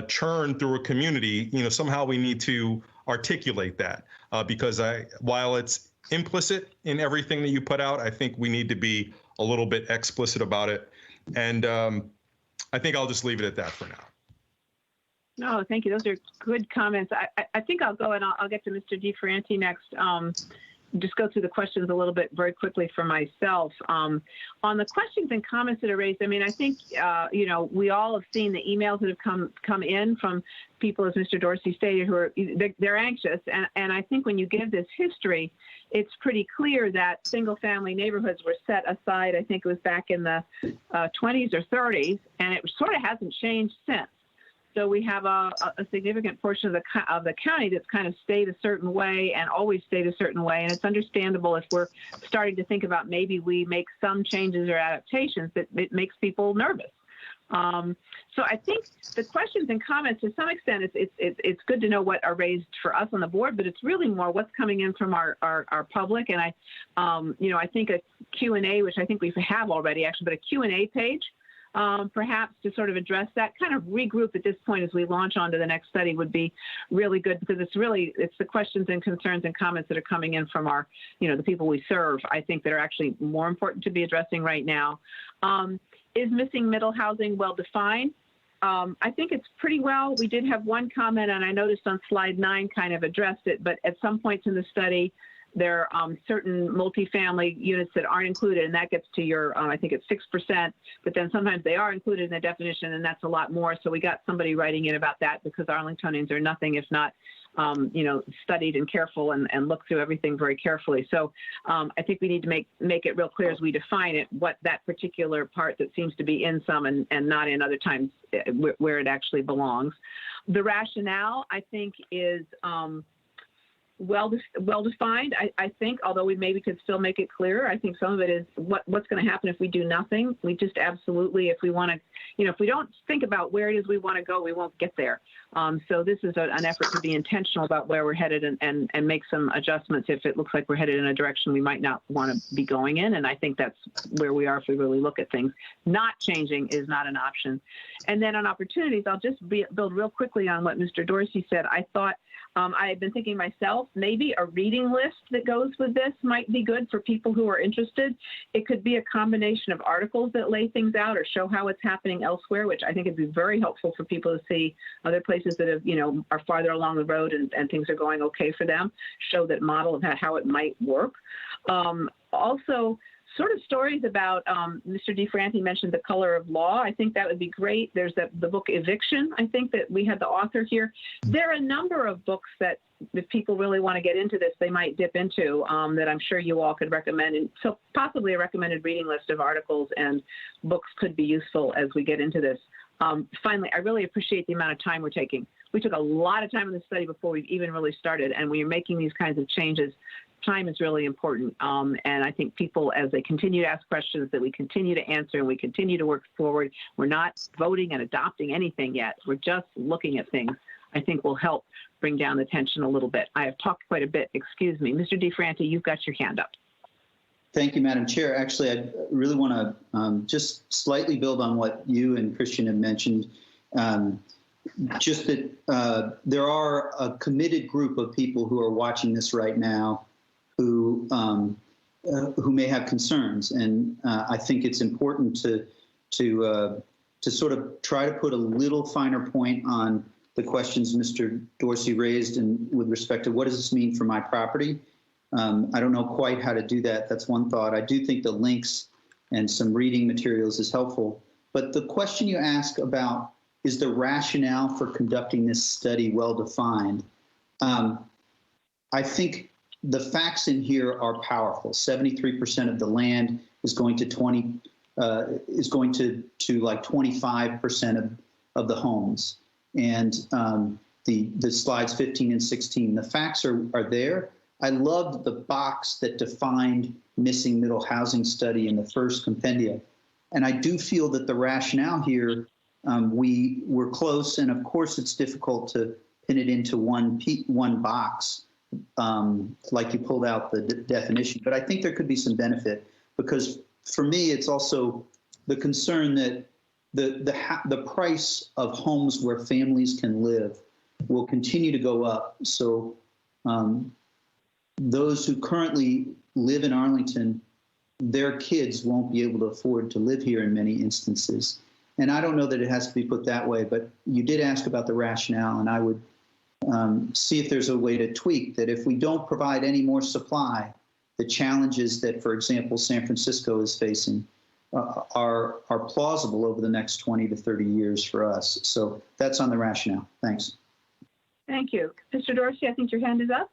E: churn through a community, somehow we need to articulate that because while it's implicit in everything that you put out, I think we need to be a little bit explicit about it. And I think I'll just leave it at that for now.
A: No, thank you. Those are good comments. I think I'll go and I'll get to Mr. DiFerranti next. Just go through the questions a little bit very quickly for myself. On the questions and comments that are raised, I mean, I think, we all have seen the emails that have come in from people, as Mr. Dorsey stated, who are, they're anxious. And I think when you give this history, it's pretty clear that single family neighborhoods were set aside. I think it was back in the 20s or 30s, and it sort of hasn't changed since. So we have a significant portion of the county that's kind of stayed a certain way and always stayed a certain way. And it's understandable if we're starting to think about maybe we make some changes or adaptations that it makes people nervous. So I think the questions and comments, to some extent, it's good to know what are raised for us on the board, but it's really more what's coming in from our public. And I think a Q&A, which I think we have already actually, but a Q&A page, perhaps to sort of address that, kind of regroup at this point as we launch on to the next study would be really good, because it's the questions and concerns and comments that are coming in from our, the people we serve, I think, that are actually more important to be addressing right now. Is missing middle housing well defined? I think it's pretty well. We did have one comment, and I noticed on slide 9 kind of addressed it, but at some points in the study, there are certain multifamily units that aren't included, and that gets to your, I think it's 6%, but then sometimes they are included in the definition, and that's a lot more. So we got somebody writing in about that, because Arlingtonians are nothing if not, studied and careful and look through everything very carefully. So I think we need to make it real clear as we define it, what that particular part that seems to be in some and not in other times where it actually belongs. The rationale, I think, is well defined. I think, although we maybe could still make it clearer, I think some of it is what's going to happen if we do nothing. We just absolutely, if we want to, if we don't think about where it is we want to go, we won't get there. So this is an effort to be intentional about where we're headed and make some adjustments if it looks like we're headed in a direction we might not want to be going in. And I think that's where we are if we really look at things. Not changing is not an option. And then on opportunities, I'll just build real quickly on what Mr. Dorsey said. I thought, I had been thinking myself, maybe a reading list that goes with this might be good for people who are interested. It could be a combination of articles that lay things out or show how it's happening elsewhere, which I think would be very helpful for people to see other places that have, are farther along the road and things are going okay for them, show that model of how it might work. Also, sort of stories about, Mr. DiFerranti mentioned The Color of Law. I think that would be great. There's the book Eviction, I think, that we had the author here. There are a number of books that if people really want to get into this, they might dip into that I'm sure you all could recommend. And so possibly a recommended reading list of articles and books could be useful as we get into this. Finally, I really appreciate the amount of time we're taking. We took a lot of time in the study before we even really started, and when you're making these kinds of changes, time is really important. And I think people, as they continue to ask questions, that we continue to answer and we continue to work forward. We're not voting and adopting anything yet. We're just looking at things, I think will help bring down the tension a little bit. I have talked quite a bit. Excuse me. Mr. DiFerranti, you've got your hand up.
G: Thank you, Madam Chair. Actually, I really want to just slightly build on what you and Christian have mentioned. Just that there are a committed group of people who are watching this right now who may have concerns, and I think it's important to sort of try to put a little finer point on the questions Mr. Dorsey raised, and with respect to what does this mean for my property. I don't know quite how to do that. That's one thought. I do think the links and some reading materials is helpful. But the question you ask about is the rationale for conducting this study well defined? I think the facts in here are powerful. 73% of the land is going to like 25% of the homes, and the slides 15 and 16. The facts are there. I loved the box that defined missing middle housing study in the first compendia, and I do feel that the rationale here, we were close, and of course it's difficult to pin it into one box. Like you pulled out the definition, but I think there could be some benefit. because for me, it's also the concern that the price of homes where families can live will continue to go up. So those who currently live in Arlington, their kids won't be able to afford to live here in many instances. And I don't know that it has to be put that way, but you did ask about the rationale, and I would see if there's a way to tweak that. If we don't provide any more supply, the challenges that, for example, San Francisco is facing are plausible over the next 20 to 30 years for us. So that's on the rationale. Thanks.
A: Thank you. Mr. Dorsey, I think your hand is up.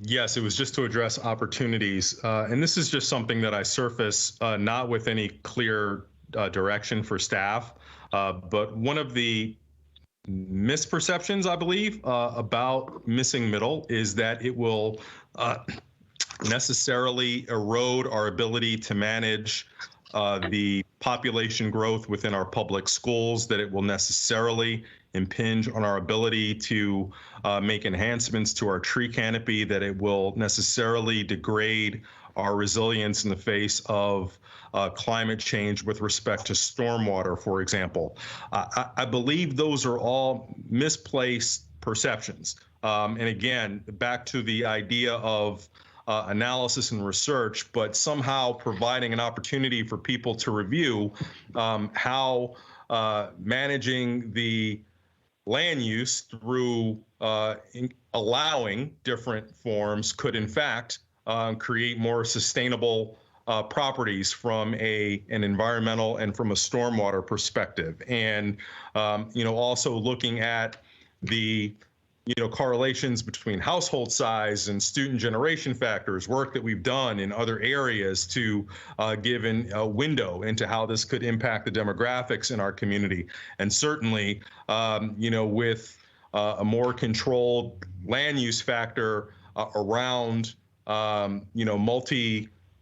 E: Yes, it was just to address opportunities. And this is just something that I surface not with any clear direction for staff, but one of the misperceptions, I believe, about missing middle is that it will necessarily erode our ability to manage the population growth within our public schools, that it will necessarily impinge on our ability to make enhancements to our tree canopy, that it will necessarily degrade our resilience in the face of climate change with respect to stormwater, for example. I believe those are all misplaced perceptions. And again, back to the idea of analysis and research, but somehow providing an opportunity for people to review how managing the land use through allowing different forms could in fact create more sustainable properties from an environmental and from a stormwater perspective. And also looking at the correlations between household size and student generation factors, work that we've done in other areas to give a window into how this could impact the demographics in our community. And certainly, with a more controlled land use factor around,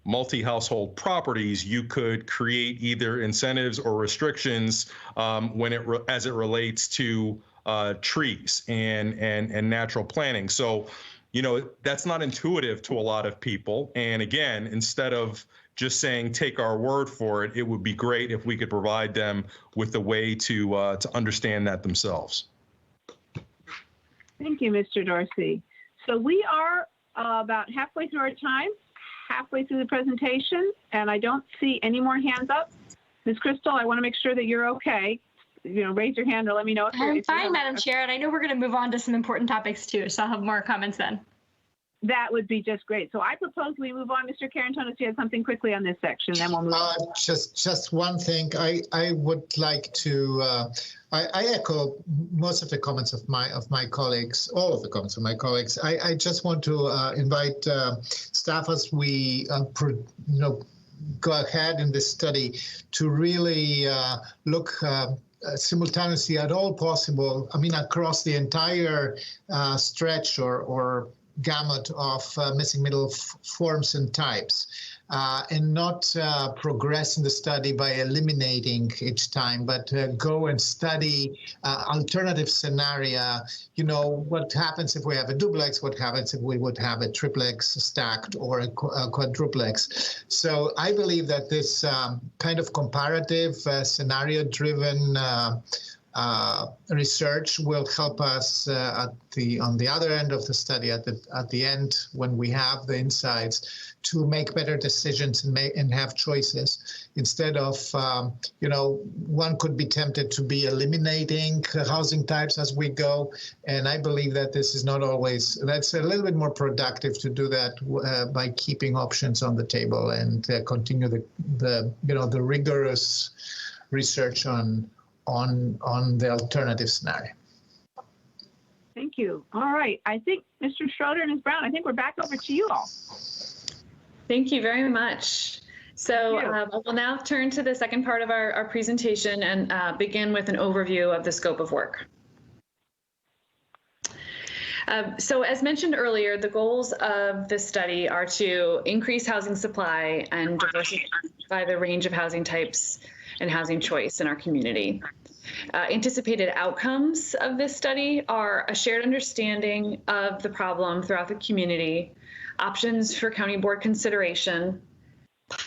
E: multi-household properties, you could create either incentives or restrictions as it relates to trees and natural planting. So, that's not intuitive to a lot of people. And again, instead of just saying, take our word for it, it would be great if we could provide them with a way to understand that themselves.
A: Thank you, Mr. Dorsey. So we are about halfway through our time, halfway through the presentation, and I don't see any more hands up. Ms. Crystal, I want to make sure that you're okay. Raise your hand or let me know if you're
F: I'm fine, Madam Chair, and I know we're going to move on to some important topics too, so I'll have more comments then.
A: That would be just great. So I propose we move on. Mr. Carantonis, you have something quickly on this section, then we'll move on.
H: Just one thing. I would like to. I echo most of the comments of my colleagues, all of the comments of my colleagues. I just want to invite staff as we go ahead in this study to really look simultaneously at all possible, across the entire stretch or gamut of missing middle forms and types, and not progress in the study by eliminating each time, but go and study alternative scenario. What happens if we have a duplex? What happens if we would have a triplex stacked or a quadruplex? So I believe that this kind of comparative scenario-driven research will help us on the other end of the study, at the end, when we have the insights, to make better decisions and have choices, instead of one could be tempted to be eliminating housing types as we go. And I believe that this is not always. That's a little bit more productive to do that by keeping options on the table and continue the rigorous research on the alternative scenario.
A: Thank you. All right. I think Mr. Schroeder and Ms. Brown, I think we're back over to you all.
C: Thank you very much. So we'll now turn to the second part of our presentation and begin with an overview of the scope of work. So as mentioned earlier, the goals of this study are to increase housing supply and diversify the range of housing types and housing choice in our community. Anticipated outcomes of this study are a shared understanding of the problem throughout the community, options for county board consideration,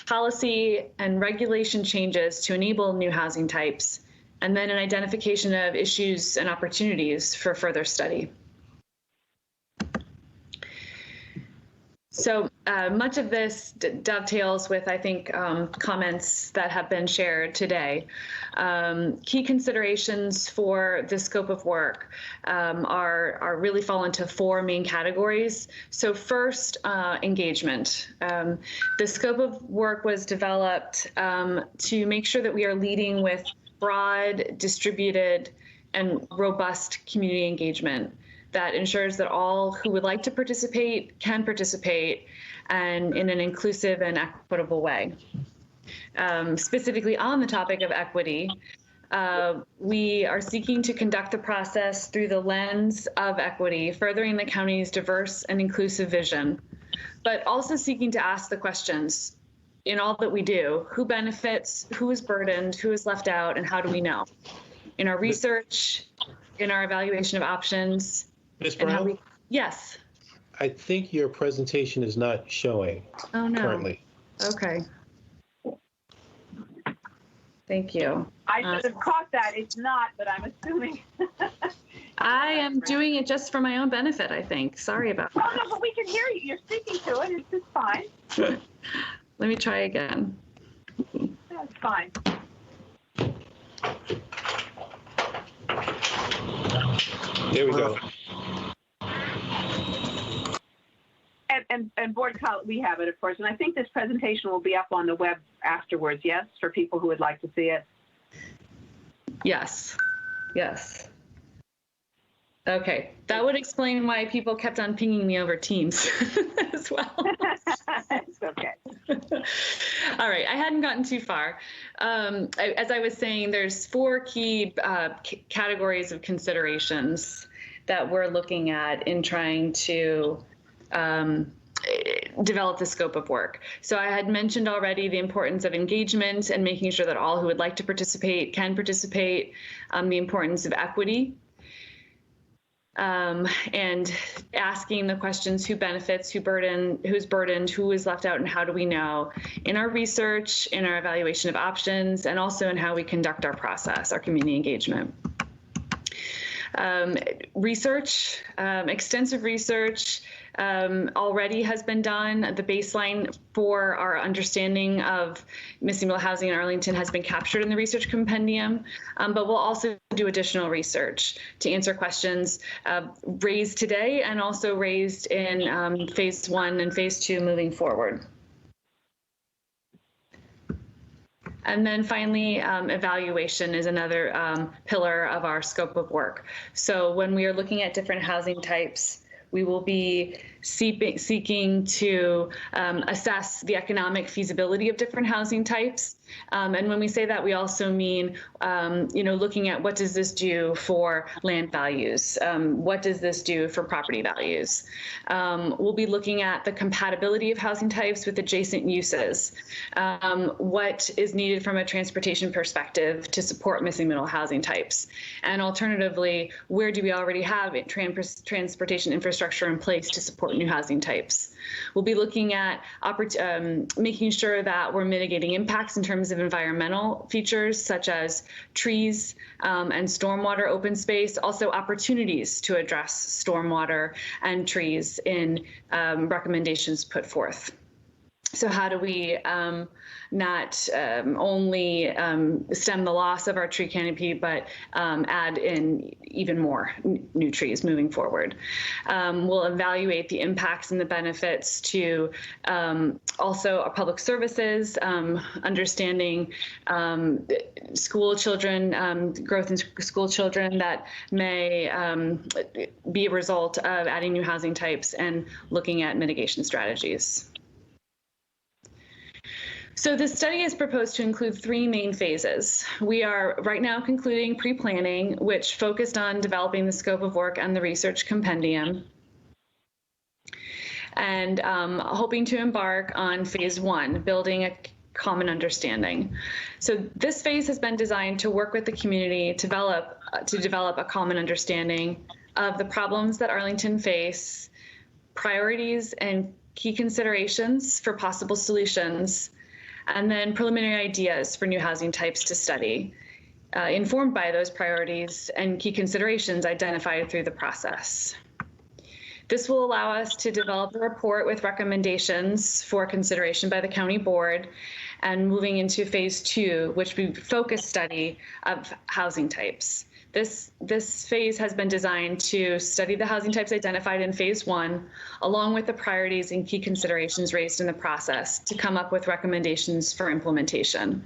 C: policy and regulation changes to enable new housing types, and then an identification of issues and opportunities for further study. So much of this dovetails with, I think, comments that have been shared today. Key considerations for the scope of work are really fall into four main categories. So first, engagement. The scope of work was developed to make sure that we are leading with broad, distributed, and robust community engagement that ensures that all who would like to participate can participate, and in an inclusive and equitable way. Specifically on the topic of equity, we are seeking to conduct the process through the lens of equity, furthering the county's diverse and inclusive vision, but also seeking to ask the questions in all that we do: who benefits, who is burdened, who is left out, and how do we know? In our research, in our evaluation of options.
I: Ms. Brown?
C: Yes.
I: I think your presentation is not showing currently.
C: Okay. Thank you.
A: I should have caught that. It's not, but I'm assuming.
C: I am doing it just for my own benefit, I think. Sorry about that.
A: Oh, no, but we can hear you. You're speaking to it. It's just fine.
C: Let me try again.
A: That's fine.
I: There we go.
A: And board colleagues, we have it, of course. And I think this presentation will be up on the web afterwards, yes, for people who would like to see it.
C: Yes. Yes. Okay. That would explain why people kept on pinging me over Teams as well.
A: It's okay.
C: All right. I hadn't gotten too far. As I was saying, there's four key categories of considerations that we're looking at in trying to develop the scope of work. So I had mentioned already the importance of engagement and making sure that all who would like to participate can participate, the importance of equity, and asking the questions: who benefits, who's burdened, who is left out, and how do we know, in our research, in our evaluation of options, and also in how we conduct our process, our community engagement. Research, extensive research already has been done. The baseline for our understanding of missing middle housing in Arlington has been captured in the research compendium, but we'll also do additional research to answer questions raised today and also raised in phase 1 and phase 2 moving forward. And then finally, evaluation is another pillar of our scope of work. So when we are looking at different housing types, we will be seeking to assess the economic feasibility of different housing types. And when we say that, we also mean, looking at what does this do for land values? What does this do for property values? We'll be looking at the compatibility of housing types with adjacent uses. What is needed from a transportation perspective to support missing middle housing types? And alternatively, where do we already have transportation infrastructure in place to support new housing types? We'll be looking at making sure that we're mitigating impacts in terms of environmental features such as trees and stormwater open space, also opportunities to address stormwater and trees in recommendations put forth. So how do we not only stem the loss of our tree canopy, but add in even more new trees moving forward? We'll evaluate the impacts and the benefits to also our public services, understanding school children, growth in school children that may be a result of adding new housing types, and looking at mitigation strategies. So this study is proposed to include 3 main phases. We are right now concluding pre-planning, which focused on developing the scope of work and the research compendium, and hoping to embark on phase 1, building common understanding. So this phase has been designed to work with the community to develop a common understanding of the problems that Arlington face, priorities and key considerations for possible solutions, and then preliminary ideas for new housing types to study, informed by those priorities and key considerations identified through the process. This will allow us to develop a report with recommendations for consideration by the county board, and moving into phase 2, which will be focused study of housing types. This phase has been designed to study the housing types identified in phase 1, along with the priorities and key considerations raised in the process, to come up with recommendations for implementation.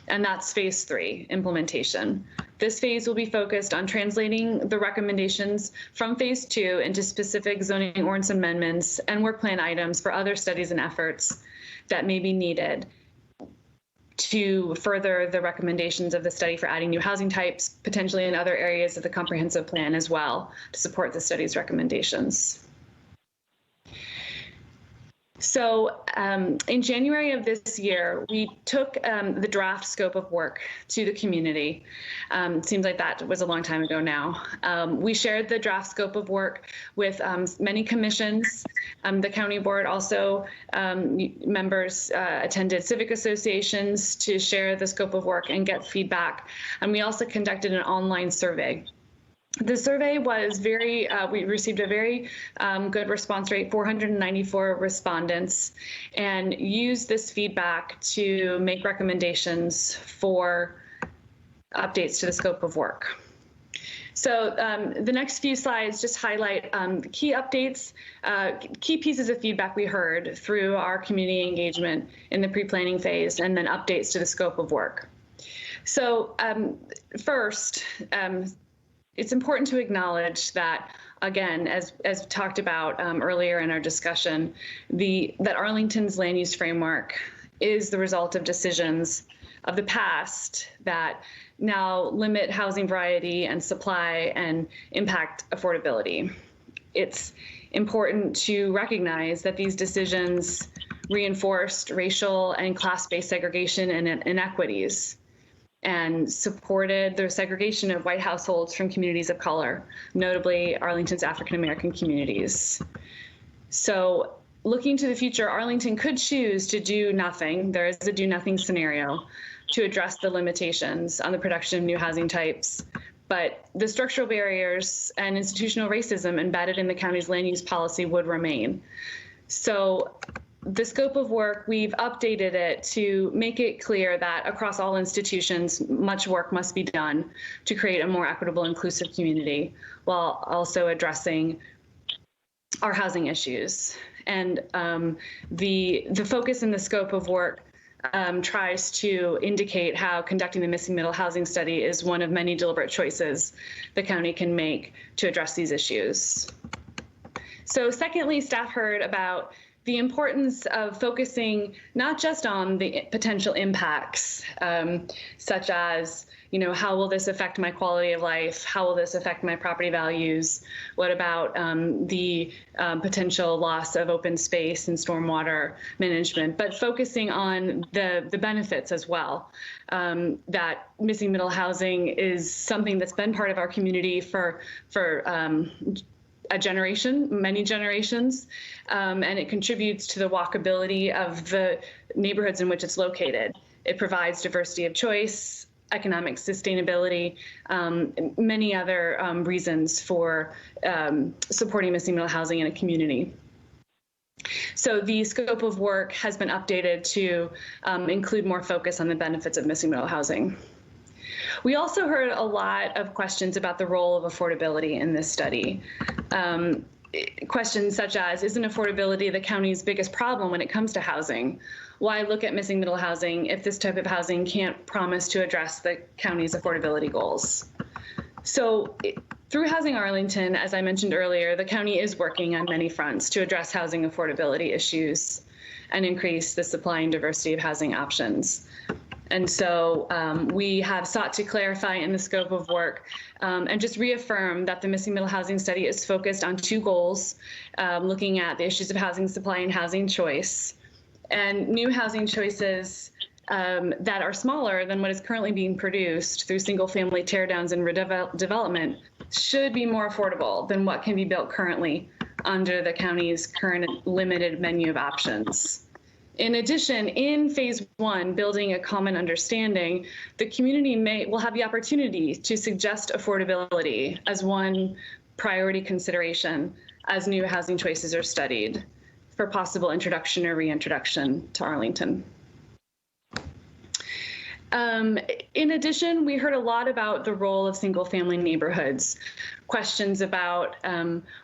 C: And that's phase 3, implementation. This phase will be focused on translating the recommendations from phase 2 into specific zoning ordinance amendments and work plan items for other studies and efforts that may be needed to further the recommendations of the study for adding new housing types, potentially in other areas of the comprehensive plan as well, to support the study's recommendations. So in January of this year, we took the draft scope of work to the community. Seems like that was a long time ago now. We shared the draft scope of work with many commissions. The county board also, members attended civic associations to share the scope of work and get feedback. And we also conducted an online survey. The survey was we received a very good response rate, 494 respondents, and used this feedback to make recommendations for updates to the scope of work. So the next few slides just highlight key updates, key pieces of feedback we heard through our community engagement in the pre-planning phase, and then updates to the scope of work. So first, it's important to acknowledge that, again, as talked about earlier in our discussion, that Arlington's land use framework is the result of decisions of the past that now limit housing variety and supply and impact affordability. It's important to recognize that these decisions reinforced racial and class-based segregation and inequities, and supported the segregation of white households from communities of color, notably Arlington's African-American communities. So looking to the future, Arlington could choose to do nothing. There is a do nothing scenario to address the limitations on the production of new housing types, but the structural barriers and institutional racism embedded in the county's land use policy would remain. So the scope of work, we've updated it to make it clear that across all institutions, much work must be done to create a more equitable, inclusive community, while also addressing our housing issues. And the focus in the scope of work tries to indicate how conducting the missing middle housing study is one of many deliberate choices the county can make to address these issues. So secondly, staff heard about the importance of focusing not just on the potential impacts, such as, how will this affect my quality of life? How will this affect my property values? What about the potential loss of open space and stormwater management? But focusing on the benefits as well. That missing middle housing is something that's been part of our community for a generation, many generations, and it contributes to the walkability of the neighborhoods in which it's located. It provides diversity of choice, economic sustainability, many other reasons for supporting missing middle housing in a community. So the scope of work has been updated to include more focus on the benefits of missing middle housing. We also heard a lot of questions about the role of affordability in this study. Questions such as, isn't affordability the county's biggest problem when it comes to housing? Why look at missing middle housing if this type of housing can't promise to address the county's affordability goals? So through Housing Arlington, as I mentioned earlier, the county is working on many fronts to address housing affordability issues and increase the supply and diversity of housing options. And so we have sought to clarify in the scope of work and just reaffirm that the missing middle housing study is focused on two goals, looking at the issues of housing supply and housing choice, And new housing choices that are smaller than what is currently being produced through single-family teardowns and redevelopment should be more affordable than what can be built currently under the county's current limited menu of options. In addition, in phase one, building a common understanding, the community will have the opportunity to suggest affordability as one priority consideration as new housing choices are studied for possible introduction or reintroduction to Arlington. In addition, we heard a lot about the role of single-family neighborhoods, questions about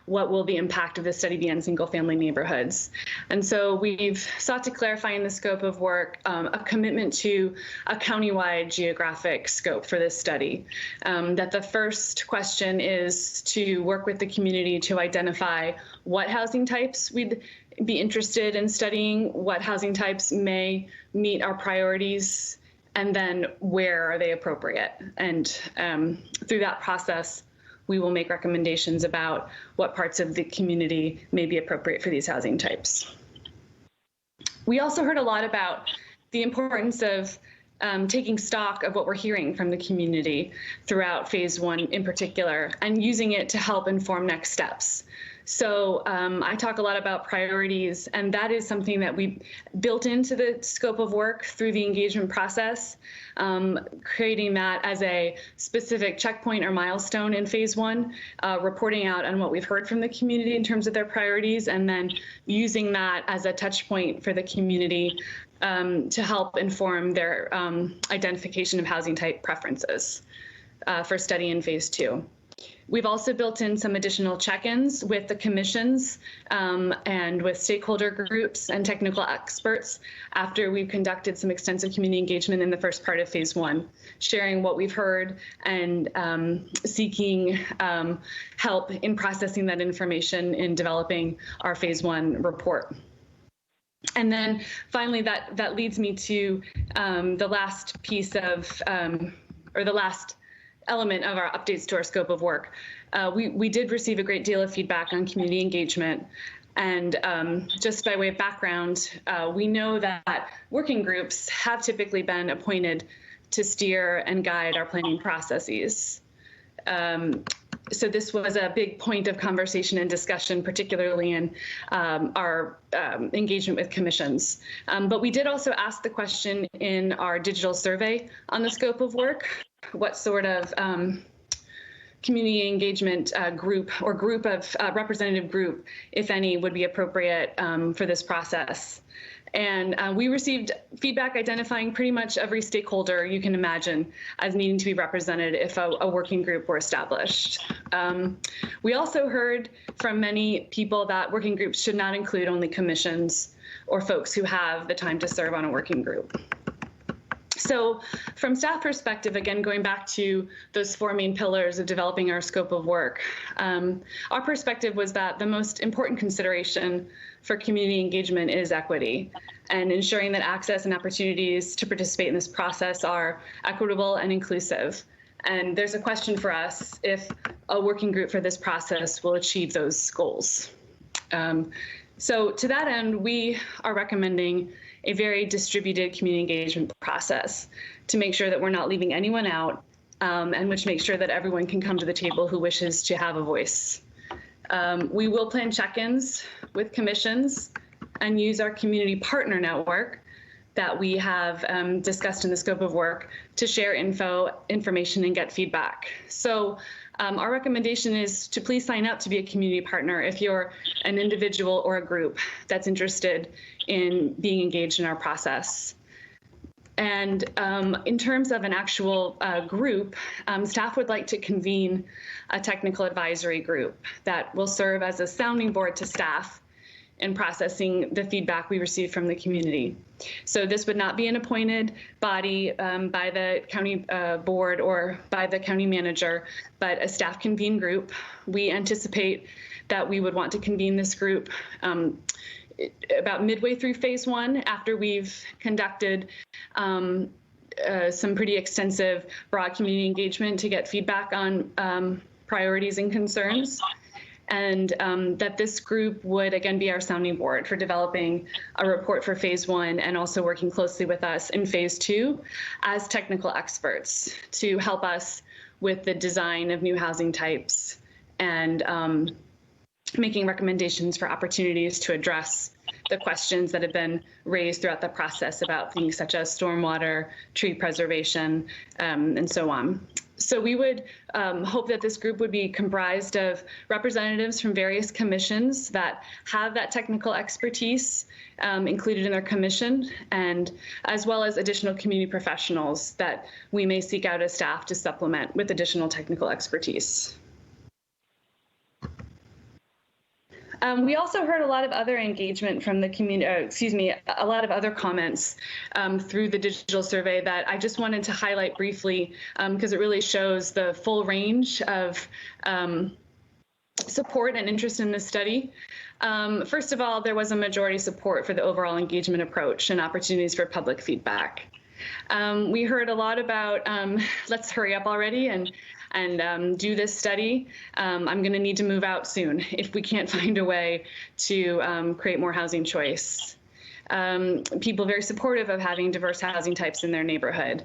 C: what will the impact of this study be on single-family neighborhoods. And so we've sought to clarify in the scope of work a commitment to a countywide geographic scope for this study. That the first question is to work with the community to identify what housing types we'd be interested in studying, what housing types may meet our priorities, and then where are they appropriate? And through that process, we will make recommendations about what parts of the community may be appropriate for these housing types. We also heard a lot about the importance of taking stock of what we're hearing from the community throughout phase one in particular, and using it to help inform next steps. So I talk a lot about priorities, and that is something that we built into the scope of work through the engagement process, creating that as a specific checkpoint or milestone in phase one, reporting out on what we've heard from the community in terms of their priorities, and then using that as a touch point for the community to help inform their identification of housing type preferences for study in phase two. We've also built in some additional check-ins with the commissions and with stakeholder groups and technical experts after we've conducted some extensive community engagement in the first part of phase one, sharing what we've heard and seeking help in processing that information in developing our phase one report. And then finally, that leads me to the last piece of, or the last element of our updates to our scope of work. We did receive a great deal of feedback on community engagement. And just by way of background, we know that working groups have typically been appointed to steer and guide our planning processes. So this was a big point of conversation and discussion, particularly in our engagement with commissions. But we did also ask the question in our digital survey on the scope of work, what sort of community engagement group or group of representative group, if any, would be appropriate for this process. And we received feedback identifying pretty much every stakeholder you can imagine as needing to be represented if a working group were established. We also heard from many people that working groups should not include only commissions or folks who have the time to serve on a working group. So from staff perspective, again, going back to those four main pillars of developing our scope of work, our perspective was that the most important consideration for community engagement is equity and ensuring that access and opportunities to participate in this process are equitable and inclusive. And there's a question for us if a working group for this process will achieve those goals. So to that end, we are recommending a very distributed community engagement process to make sure that we're not leaving anyone out and which makes sure that everyone can come to the table who wishes to have a voice. We will plan check-ins with commissions and use our community partner network that we have discussed in the scope of work to share information and get feedback. So our recommendation is to please sign up to be a community partner if you're an individual or a group that's interested in being engaged in our process. And in terms of an actual group, staff would like to convene a technical advisory group that will serve as a sounding board to staff in processing the feedback we receive from the community. So this would not be an appointed body by the county board or by the county manager, but a staff convened group. We anticipate that we would want to convene this group about midway through phase one, after we've conducted some pretty extensive broad community engagement to get feedback on priorities and concerns. and that this group would again be our sounding board for developing a report for phase 1 and also working closely with us in phase 2 as technical experts to help us with the design of new housing types and making recommendations for opportunities to address the questions that have been raised throughout the process about things such as stormwater, tree preservation, and so on. So we would hope that this group would be comprised of representatives from various commissions that have that technical expertise included in their commission, and as well as additional community professionals that we may seek out as staff to supplement with additional technical expertise. We also heard a lot of other engagement from the community, a lot of other comments through the digital survey that I just wanted to highlight briefly because it really shows the full range of support and interest in this study. First of all, there was a majority support for the overall engagement approach and opportunities for public feedback. We heard a lot about let's hurry up already and do this study. I'm going to need to move out soon if we can't find a way to create more housing choice. People very supportive of having diverse housing types in their neighborhood.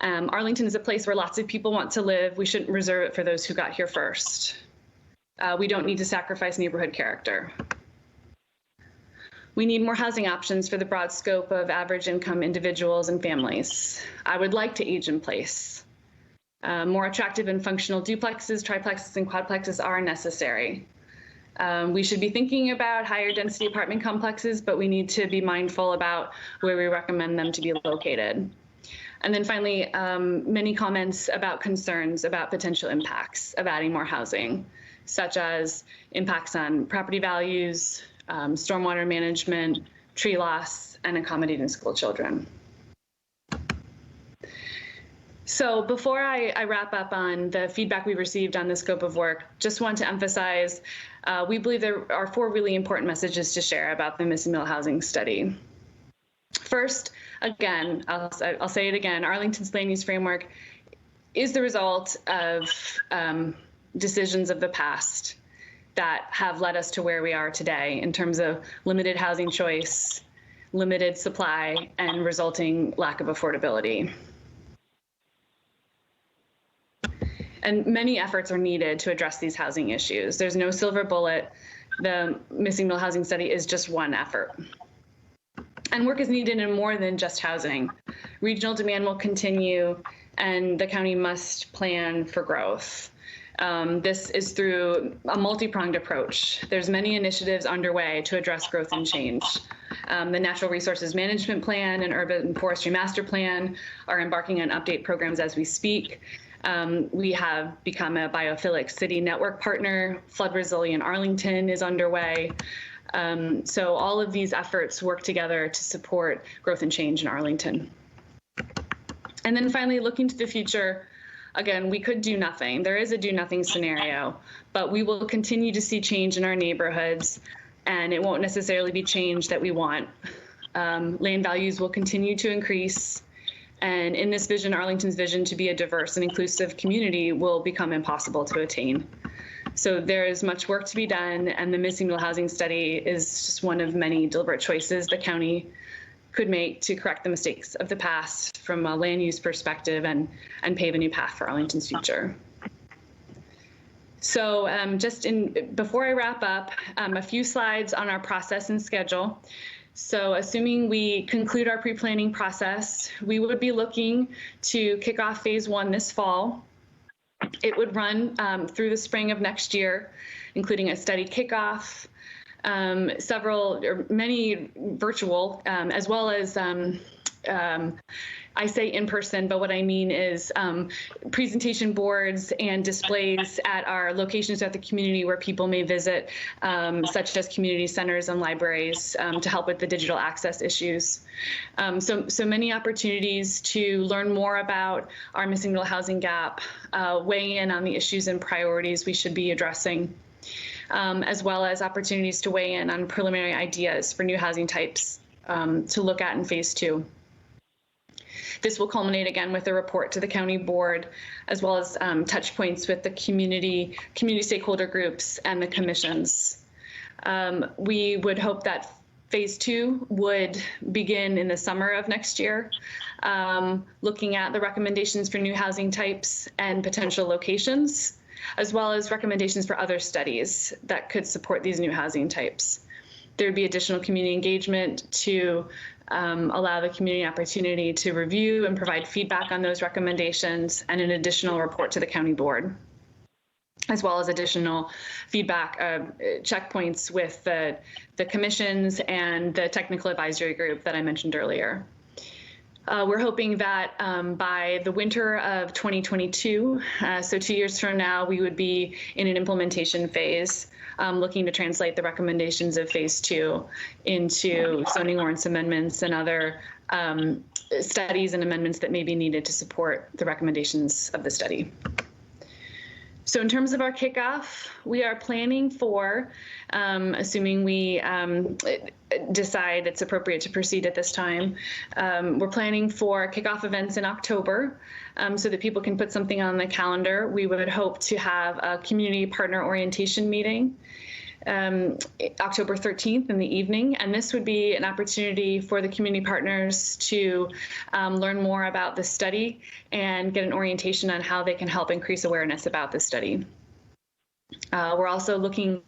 C: Arlington is a place where lots of people want to live. We shouldn't reserve it for those who got here first. We don't need to sacrifice neighborhood character. We need more housing options for the broad scope of average income individuals and families. I would like to age in place. More attractive and functional duplexes, triplexes, and quadplexes are necessary. We should be thinking about higher density apartment complexes, but we need to be mindful about where we recommend them to be located. And then finally, many comments about concerns about potential impacts of adding more housing, such as impacts on property values, stormwater management, tree loss, and accommodating school children. So before I wrap up on the feedback we received on the scope of work, just want to emphasize, we believe there are 4 really important messages to share about the Missing Middle Housing Study. First, again, I'll say it again, Arlington's land use framework is the result of decisions of the past that have led us to where we are today in terms of limited housing choice, limited supply, and resulting lack of affordability. And many efforts are needed to address these housing issues. There's no silver bullet. The Missing Middle Housing Study is just one effort. And work is needed in more than just housing. Regional demand will continue, and the county must plan for growth. This is through a multi-pronged approach. There's many initiatives underway to address growth and change. The Natural Resources Management Plan and Urban Forestry Master Plan are embarking on update programs as we speak. We have become a biophilic city network partner. Flood Resilient Arlington is underway. So all of these efforts work together to support growth and change in Arlington. And then finally, looking to the future, again, we could do nothing. There is a do nothing scenario, but we will continue to see change in our neighborhoods, and it won't necessarily be change that we want. Land values will continue to increase. And in this vision, Arlington's vision to be a diverse and inclusive community will become impossible to attain. So there is much work to be done, and the Missing Middle Housing Study is just one of many deliberate choices the county could make to correct the mistakes of the past from a land use perspective and pave a new path for Arlington's future. So before I wrap up, a few slides on our process and schedule. So assuming we conclude our pre-planning process, we would be looking to kick off phase 1 this fall. It would run through the spring of next year, including a study kickoff, many virtual, as well as I say in person, but what I mean is presentation boards and displays at our locations at the community where people may visit, such as community centers and libraries, to help with the digital access issues. So many opportunities to learn more about our missing middle housing gap, weigh in on the issues and priorities we should be addressing, as well as opportunities to weigh in on preliminary ideas for new housing types to look at in phase 2. This will culminate again with a report to the county board, as well as touch points with the community stakeholder groups and the commissions. We would hope that phase 2 would begin in the summer of next year, looking at the recommendations for new housing types and potential locations, as well as recommendations for other studies that could support these new housing types. There would be additional community engagement to allow the community opportunity to review and provide feedback on those recommendations, and an additional report to the county board, as well as additional feedback checkpoints with the commissions and the technical advisory group that I mentioned earlier. We're hoping that by the winter of 2022, so 2 years from now, we would be in an implementation phase, looking to translate the recommendations of phase 2 into zoning ordinance amendments and other studies and amendments that may be needed to support the recommendations of the study. So in terms of our kickoff, we are planning for, assuming we decide it's appropriate to proceed at this time, we're planning for kickoff events in October so that people can put something on the calendar. We would hope to have a community partner orientation meeting October 13th in the evening, and this would be an opportunity for the community partners to learn more about the study and get an orientation on how they can help increase awareness about the study. We're also looking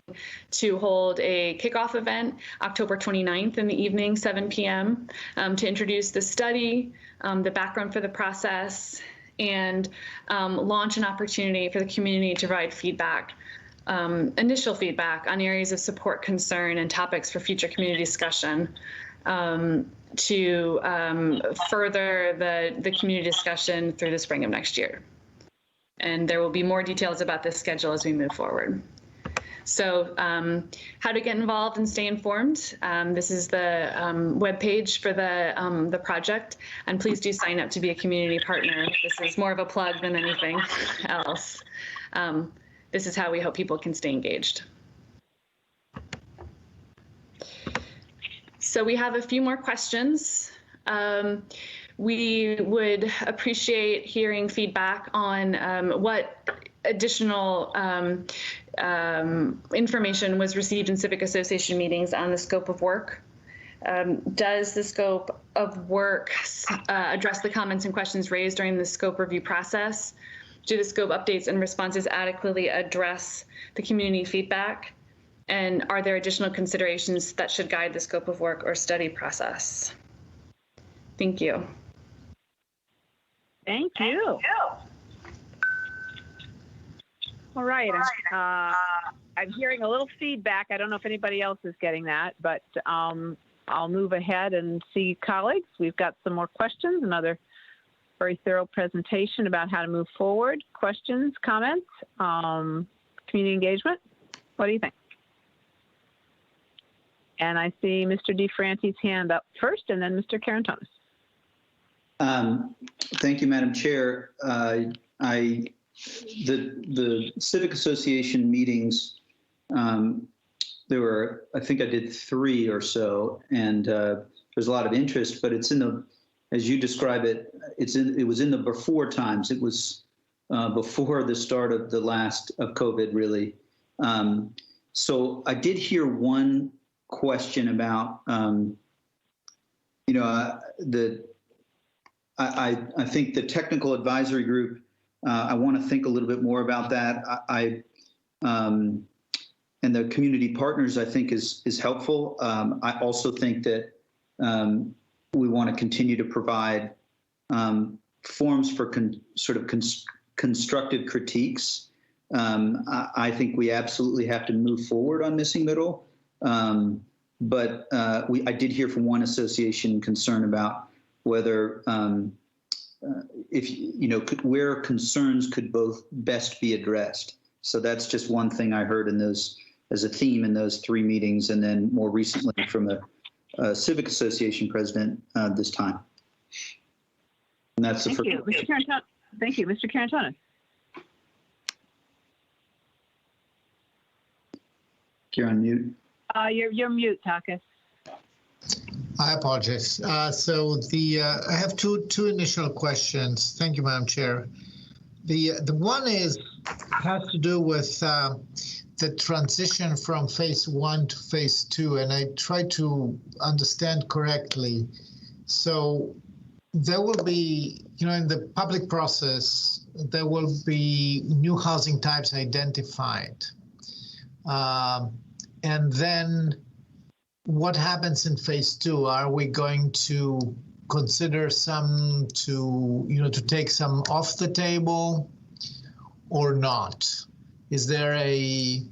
C: to hold a kickoff event October 29th in the evening, 7 p.m. To introduce the study, the background for the process, and launch an opportunity for the community to provide feedback, initial feedback on areas of support, concern, and topics for future community discussion to further the community discussion through the spring of next year. And there will be more details about this schedule as we move forward. So how to get involved and stay informed. This is the webpage for the project, and please do sign up to be a community partner. This is more of a plug than anything else. This is how we hope people can stay engaged. So we have a few more questions. We would appreciate hearing feedback on what additional information was received in civic association meetings on the scope of work. Does the scope of work address the comments and questions raised during the scope review process? Do the scope updates and responses adequately address the community feedback? And are there additional considerations that should guide the scope of work or study process? Thank you.
A: Thank you. All right. I'm hearing a little feedback. I don't know if anybody else is getting that, but I'll move ahead and see colleagues. We've got some more questions, another very thorough presentation about how to move forward. Questions, comments, community engagement. What do you think? And I see Mr. DeFranti's hand up first, and then Mr. Carantonis.
G: Thank you, Madam Chair. The Civic Association meetings, there were, I think I did 3 or so, and there's a lot of interest, but it's in the, as you describe it, it was in the before times. It was before the start of the last of COVID, really. So I did hear one question about, I think the technical advisory group, I want to think a little bit more about that. And the community partners, I think, is helpful. I also think that we want to continue to provide forms for constructive critiques. I think we absolutely have to move forward on missing middle. But I did hear from one association concern about whether where concerns could both best be addressed. So that's just one thing I heard in those as a theme in those 3 meetings, and then more recently from a civic association president this time. And that's the first.
A: Thank you, Mr. Carantonis.
G: You're on mute.
A: You're mute, Takis.
H: I apologize. I have two initial questions. Thank you, Madam Chair. The one has to do with the transition from phase 1 to phase 2, and I try to understand correctly. So there will be, in the public process, there will be new housing types identified. And then what happens in phase 2? Are we going to consider some to take some off the table or not? Is there a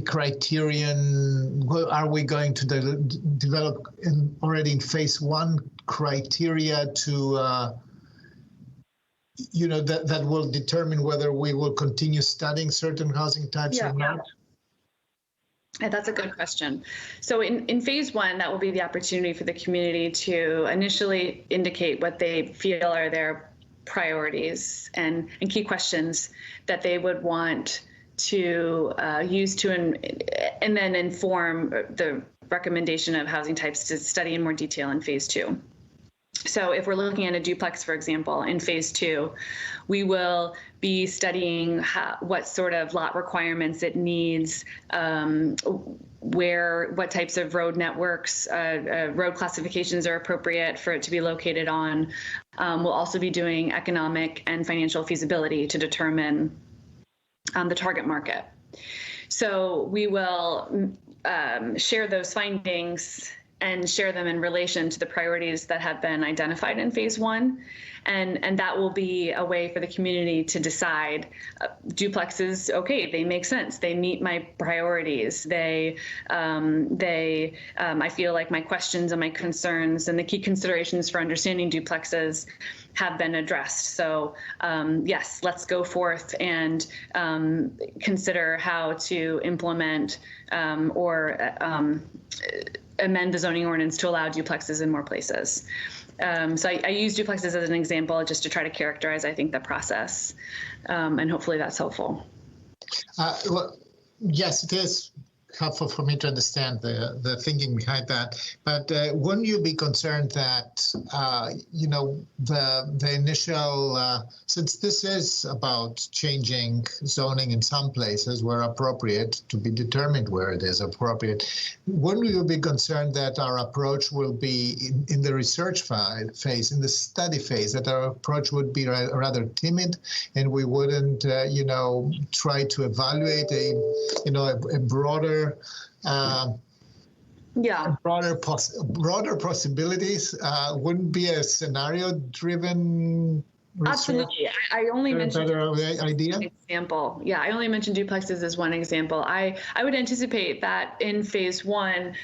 H: criterion? Are we going to develop already in phase 1 criteria to that will determine whether we will continue studying certain housing types or not?
C: Yeah, that's a good question. So in phase 1, that will be the opportunity for the community to initially indicate what they feel are their priorities and key questions that they would want to use to and then inform the recommendation of housing types to study in more detail in phase 2. So if we're looking at a duplex, for example, in phase 2, we will be studying what sort of lot requirements it needs, what types of road networks, road classifications are appropriate for it to be located on. We'll also be doing economic and financial feasibility to determine the target market. So we will share those findings and share them in relation to the priorities that have been identified in phase 1. And that will be a way for the community to decide duplexes, okay, they make sense. They meet my priorities. I feel like my questions and my concerns and the key considerations for understanding duplexes have been addressed. So yes, let's go forth and consider how to implement or amend the zoning ordinance to allow duplexes in more places. So I use duplexes as an example just to try to characterize, I think, the process, and hopefully that's helpful.
H: Well, yes, it is helpful for me to understand the thinking behind that. But wouldn't you be concerned that, the initial, since this is about changing zoning in some places where appropriate, to be determined where it is appropriate, wouldn't you be concerned that our approach will be in the research phase, in the study phase, that our approach would be rather timid and we wouldn't, try to evaluate a broader broader possibilities? Wouldn't be a scenario-driven research?
C: Absolutely. I only mentioned
H: idea?
C: Example. Yeah, I only mentioned duplexes as one example. I would anticipate that in phase 1,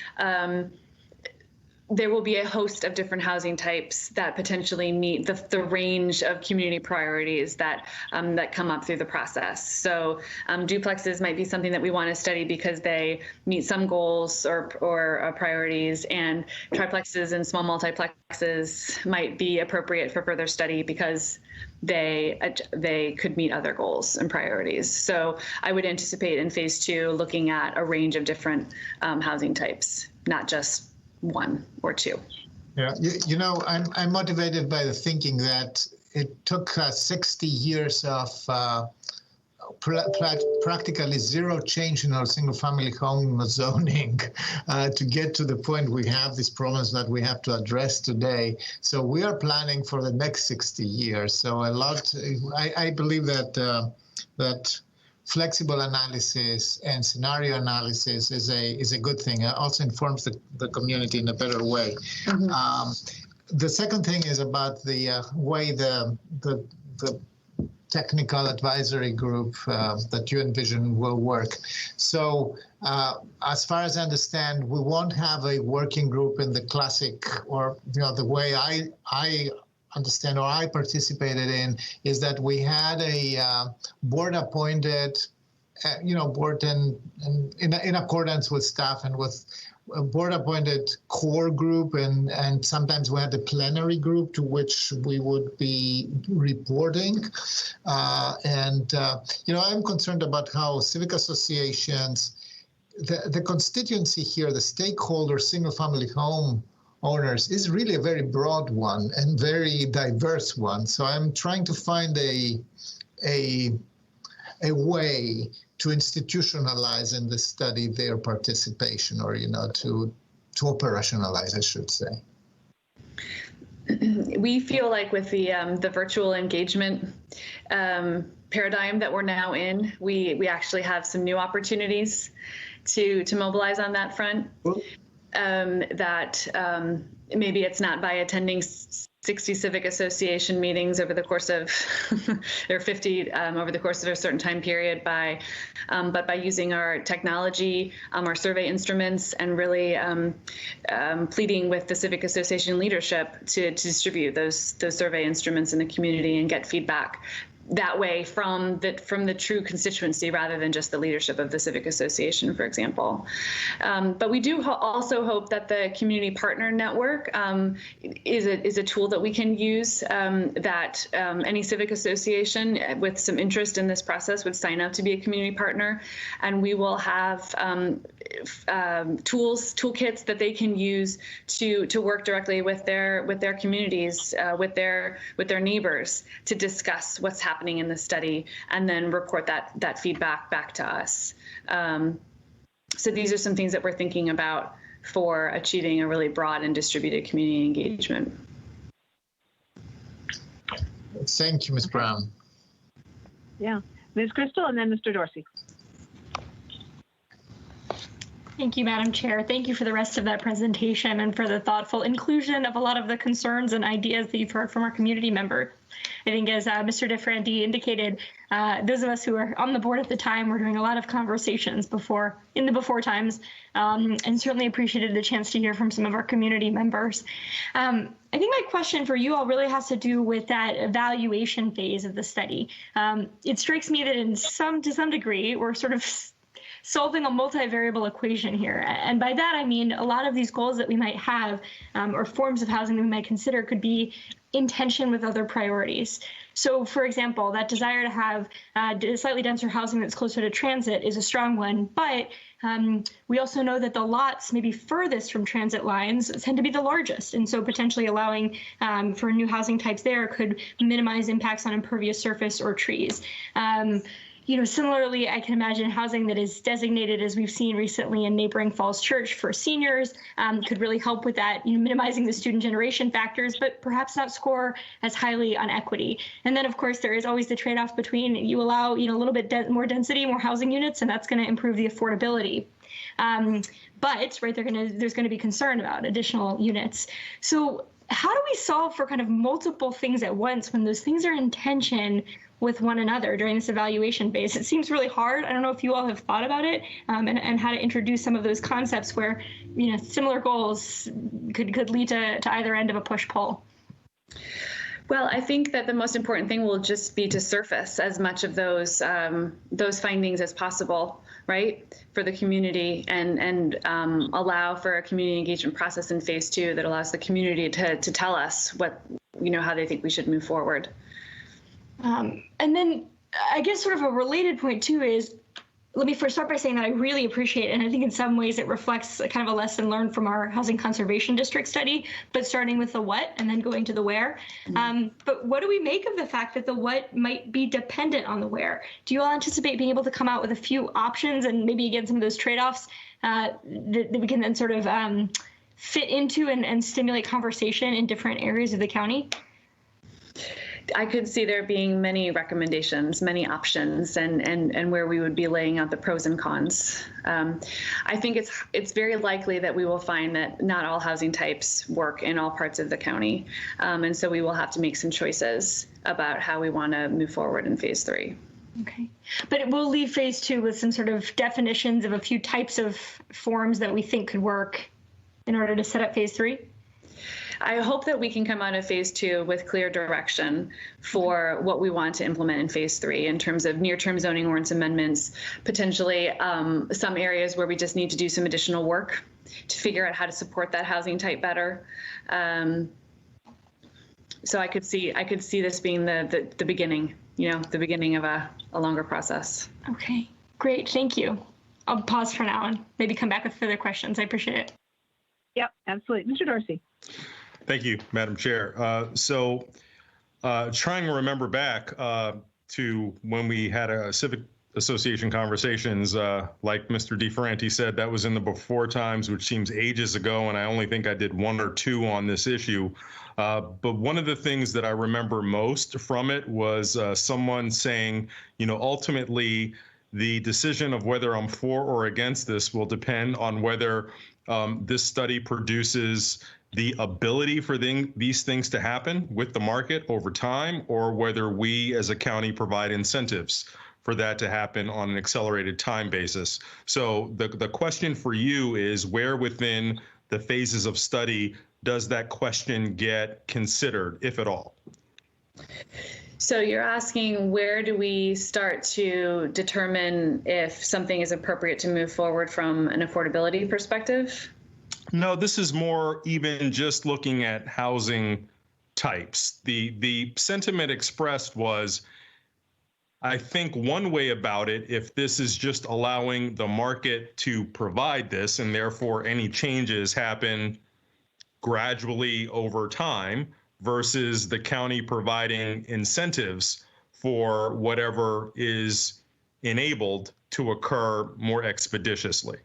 C: there will be a host of different housing types that potentially meet the range of community priorities that come up through the process. So duplexes might be something that we want to study because they meet some goals or priorities, and triplexes and small multiplexes might be appropriate for further study because they could meet other goals and priorities. So I would anticipate in phase 2 looking at a range of different housing types, not just 1 or 2.
H: Yeah, I'm motivated by the thinking that it took 60 years of practically zero change in our single-family home zoning to get to the point we have these problems that we have to address today. So we are planning for the next 60 years. So I believe that flexible analysis and scenario analysis is a good thing. It also informs the community in a better way. Mm-hmm. The second thing is about the way the technical advisory group that you envision will work. So as far as I understand, we won't have a working group in the classic, or the way I understand or I participated in is that we had a board appointed, board in accordance with staff and with a board appointed core group, and sometimes we had a plenary group to which we would be reporting. I'm concerned about how civic associations, the constituency here, the stakeholder single family home owners is really a very broad one and very diverse one. So I'm trying to find a way to institutionalize in the study their participation, or to operationalize, I should say.
C: We feel like with the virtual engagement paradigm that we're now in, we actually have some new opportunities to mobilize on that front. Maybe it's not by attending 60 civic association meetings over the course of, or 50 over the course of a certain time period, but by using our technology, our survey instruments, and really pleading with the civic association leadership to distribute those survey instruments in the community and get feedback that way from the true constituency, rather than just the leadership of the civic association, for example. But we do also hope that the community partner network is a tool that we can use, that any civic association with some interest in this process would sign up to be a community partner, and we will have toolkits that they can use to work directly with their communities, with their neighbors, to discuss what's happening in the study, and then report that feedback back to us. So these are some things that we're thinking about for achieving a really broad and distributed community engagement.
H: Thank you, Ms. Brown.
A: Yeah, Ms. Crystal, and then Mr. Dorsey.
F: Thank you, Madam Chair. Thank you for the rest of that presentation and for the thoughtful inclusion of a lot of the concerns and ideas that you've heard from our community members. I think, as Mr. DeFranti indicated, those of us who were on the board at the time were doing a lot of conversations in the before times, and certainly appreciated the chance to hear from some of our community members. I think my question for you all really has to do with that evaluation phase of the study. It strikes me that to some degree, we're sort of solving a multivariable equation here. And by that, I mean a lot of these goals that we might have, or forms of housing that we might consider, could be in tension with other priorities. So, for example, that desire to have slightly denser housing that's closer to transit is a strong one, but we also know that the lots maybe furthest from transit lines tend to be the largest, and so potentially allowing for new housing types there could minimize impacts on impervious surface or trees. Similarly, I can imagine housing that is designated, as we've seen recently in neighboring Falls Church, for seniors could really help with that, minimizing the student generation factors, but perhaps not score as highly on equity. And then, of course, there is always the trade-off between you allow, a little bit more density, more housing units, and that's going to improve the affordability. But there's going to be concern about additional units. So how do we solve for kind of multiple things at once when those things are in tension with one another during this evaluation phase? It seems really hard. I don't know if you all have thought about it, and how to introduce some of those concepts where, similar goals could lead to either end of a push-pull.
C: Well, I think that the most important thing will just be to surface as much of those findings as possible, right, for the community, and allow for a community engagement process in phase 2 that allows the community to tell us how they think we should move forward. And then I guess sort of a related point too is, let me first start by saying that I really appreciate, and I think in some ways it reflects a kind of a lesson learned from our Housing Conservation District study, but starting with the what and then going to the where. But what do we make of the fact that the what might be dependent on the where? Do you all anticipate being able to come out with a few options and maybe again some of those trade-offs that we can then sort of fit into and stimulate conversation in different areas of the county? I could see there being many recommendations, many options, and where we would be laying out the pros and cons. I think it's very likely that we will find that not all housing types work in all parts of the county, and so we will have to make some choices about how we want to move forward in phase 3.
F: Okay, but it will leave phase 2 with some sort of definitions of a few types of forms that we think could work in order to set up phase 3?
C: I hope that we can come out of phase 2 with clear direction for what we want to implement in phase 3 in terms of near-term zoning ordinance amendments, potentially some areas where we just need to do some additional work to figure out how to support that housing type better. So I could see this being the beginning, the beginning of a longer process.
F: Okay, great, thank you. I'll pause for now and maybe come back with further questions. I appreciate it.
A: Yep, absolutely. Mr. Dorsey.
E: Thank you, Madam Chair. Trying to remember back to when we had a civic association conversations, like Mr. DeFerranti said, that was in the before times, which seems ages ago, and I only think I did 1 or 2 on this issue. But one of the things that I remember most from it was someone saying, ultimately, the decision of whether I'm for or against this will depend on whether this study produces the ability for these things to happen with the market over time, or whether we as a county provide incentives for that to happen on an accelerated time basis. So the question for you is, where within the phases of study does that question get considered, if at all?
C: So you're asking, where do we start to determine if something is appropriate to move forward from an affordability perspective?
E: No, this is more even just looking at housing types. The sentiment expressed was, I think one way about it, if this is just allowing the market to provide this and therefore any changes happen gradually over time versus the county providing incentives for whatever is enabled to occur more expeditiously.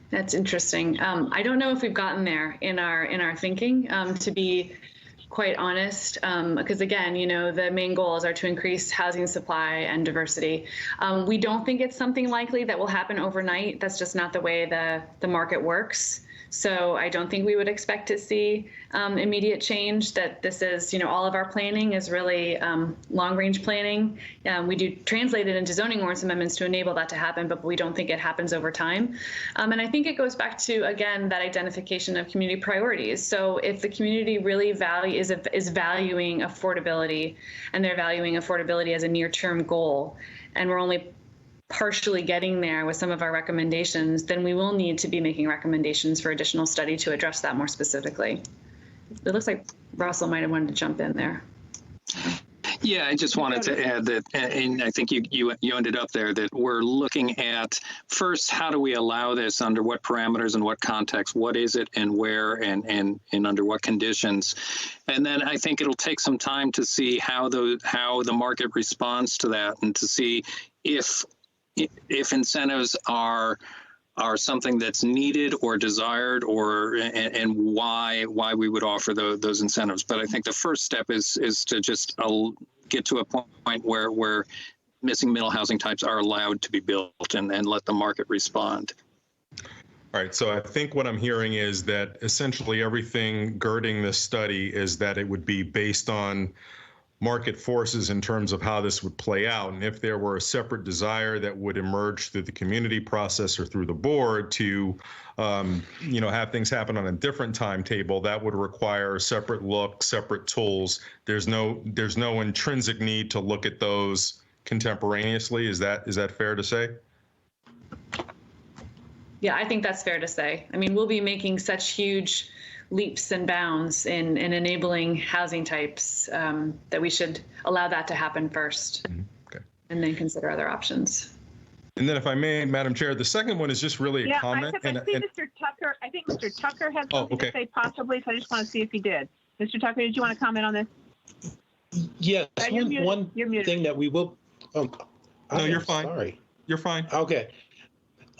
C: That's interesting. I don't know if we've gotten there in our thinking, to be quite honest, because again, the main goals are to increase housing supply and diversity. We don't think it's something likely that will happen overnight. That's just not the way the market works. So I don't think we would expect to see immediate change. That this is, all of our planning is really long-range planning. We do translate it into zoning ordinance amendments to enable that to happen, but we don't think it happens over time. And I think it goes back to, again, that identification of community priorities. So if the community really is valuing affordability, and they're valuing affordability as a near-term goal, and we're only partially getting there with some of our recommendations, then we will need to be making recommendations for additional study to address that more specifically. It looks like Russell might have wanted to jump in there.
D: Yeah, I just wanted to add that, and I think you ended up there, that we're looking at first, how do we allow this, under what parameters and what context, what is it and where and under what conditions. And then I think it'll take some time to see how the market responds to that, and to see if incentives are something that's needed or desired, and why we would offer those incentives. But I think the first step is to just get to a point where missing middle housing types are allowed to be built, and let the market respond.
E: All right, so I think what I'm hearing is that essentially everything girding this study is that it would be based on market forces in terms of how this would play out. And if there were a separate desire that would emerge through the community process or through the board to, have things happen on a different timetable, that would require a separate look, separate tools. There's no intrinsic need to look at those contemporaneously. Is that fair to say?
C: Yeah, I think that's fair to say. I mean, we'll be making such huge leaps and bounds in enabling housing types that we should allow that to happen first.
E: Okay.
C: And then consider other options.
E: And then if I may, Madam Chair, the second one is just really a comment.
A: I think Mr. Tucker has something to say possibly, so I just want to see if he did. Mr. Tucker, did you want to comment on this?
I: Yes, one thing that we will,
E: no, you're fine.
I: Sorry.
E: You're fine.
I: Okay.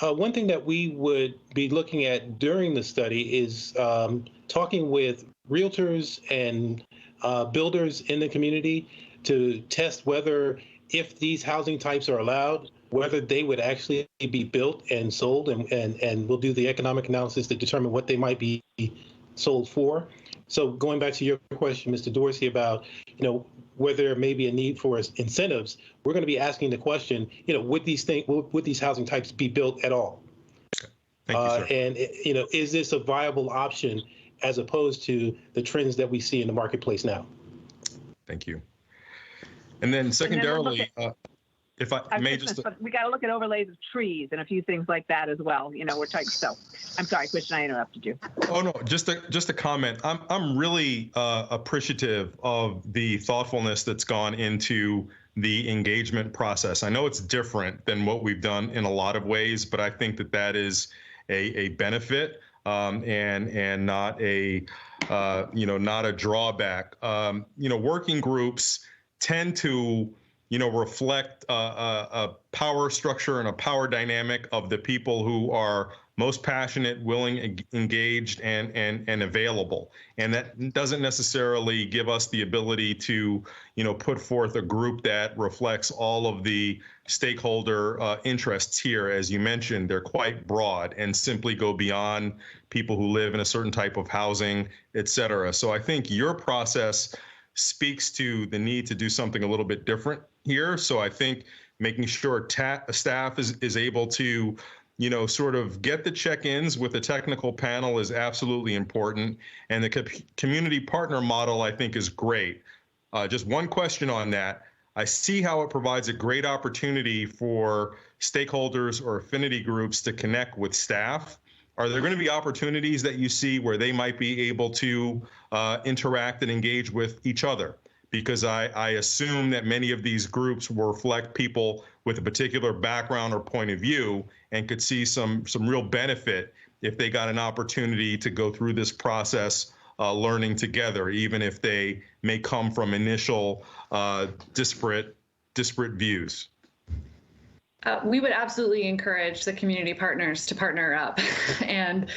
I: One thing that we would be looking at during the study is talking with realtors and builders in the community to test whether, if these housing types are allowed, whether they would actually be built and sold, and we'll do the economic analysis to determine what they might be sold for. So going back to your question, Mr. Dorsey, about whether there may be a need for incentives, we're going to be asking the question, would these housing types be built at all?
E: Thank you, sir.
I: And is this a viable option as opposed to the trends that we see in the marketplace now?
E: Thank you. And then secondarily, if I may just,
A: but we got to look at overlays of trees and a few things like that as well. We're talking. So, I'm sorry, Christian, I interrupted you.
E: Oh no, just a comment. I'm really appreciative of the thoughtfulness that's gone into the engagement process. I know it's different than what we've done in a lot of ways, but I think that is a benefit. and not a not a drawback. Working groups tend to reflect a power structure and a power dynamic of the people who are most passionate, willing, engaged, and available. And that doesn't necessarily give us the ability to, put forth a group that reflects all of the stakeholder interests here. As you mentioned, they're quite broad and simply go beyond people who live in a certain type of housing, et cetera. So I think your process speaks to the need to do something a little bit different here. So I think making sure staff is able to, sort of get the check-ins with the technical panel is absolutely important. And the community partner model, I think, is great. Just one question on that. I see how it provides a great opportunity for stakeholders or affinity groups to connect with staff. Are there going to be opportunities that you see where they might be able to interact and engage with each other? Because I assume that many of these groups will reflect people with a particular background or point of view and could see some real benefit if they got an opportunity to go through this process learning together, even if they may come from initial disparate views.
C: We would absolutely encourage the community partners to partner up and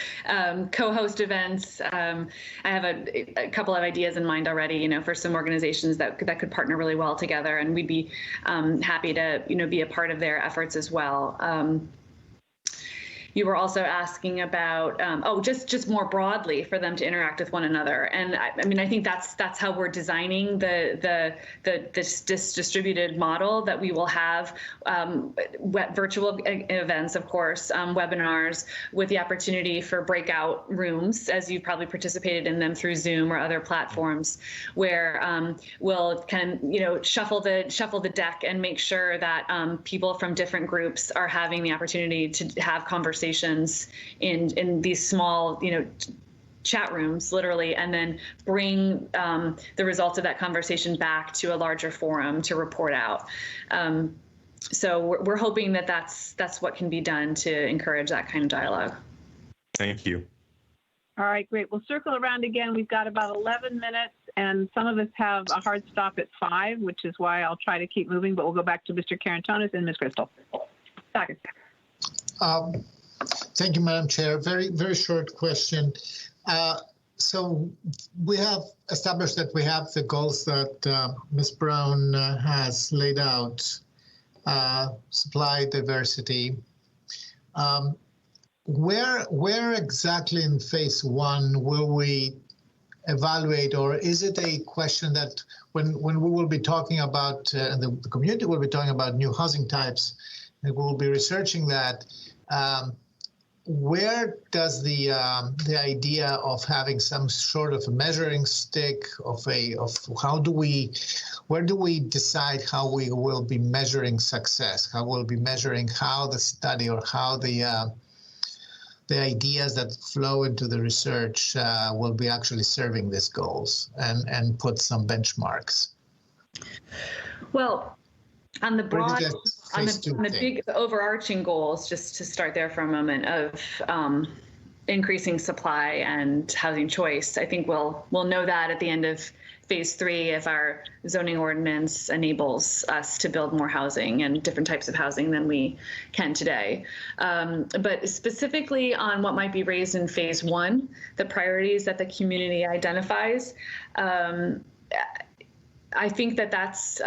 C: co-host events. I have a couple of ideas in mind already, for some organizations that could partner really well together, and we'd be happy to, be a part of their efforts as well. You were also asking about, just more broadly for them to interact with one another. And I think that's how we're designing this distributed model, that we will have virtual events, of course, webinars with the opportunity for breakout rooms, as you've probably participated in them through Zoom or other platforms, where we'll kind of, shuffle the deck and make sure that people from different groups are having the opportunity to have conversations in these small, chat rooms, literally, and then bring the results of that conversation back to a larger forum to report out. So we're hoping that that's what can be done to encourage that kind of dialogue.
E: Thank you.
A: All right, great. We'll circle around again. We've got about 11 minutes, and some of us have a hard stop at 5, which is why I'll try to keep moving, but we'll go back to Mr. Carantonis and Ms. Crystal. Second.
H: Thank you, Madam Chair. Very, very short question. So we have established that we have the goals that Ms. Brown has laid out, supply diversity. Where exactly in phase 1 will we evaluate, or is it a question that when we will be talking about, the community will be talking about new housing types, and we will be researching that, where does the idea of having some sort of a measuring stick of where do we decide how we will be measuring success? How we'll be measuring how the study or how the ideas that flow into the research will be actually serving these goals, and put some benchmarks?
C: Well, on the broad, on the big overarching goals, just to start there for a moment, of increasing supply and housing choice, I think we'll know that at the end of phase 3, if our zoning ordinance enables us to build more housing and different types of housing than we can today. But specifically on what might be raised in phase 1, the priorities that the community identifies, I think that's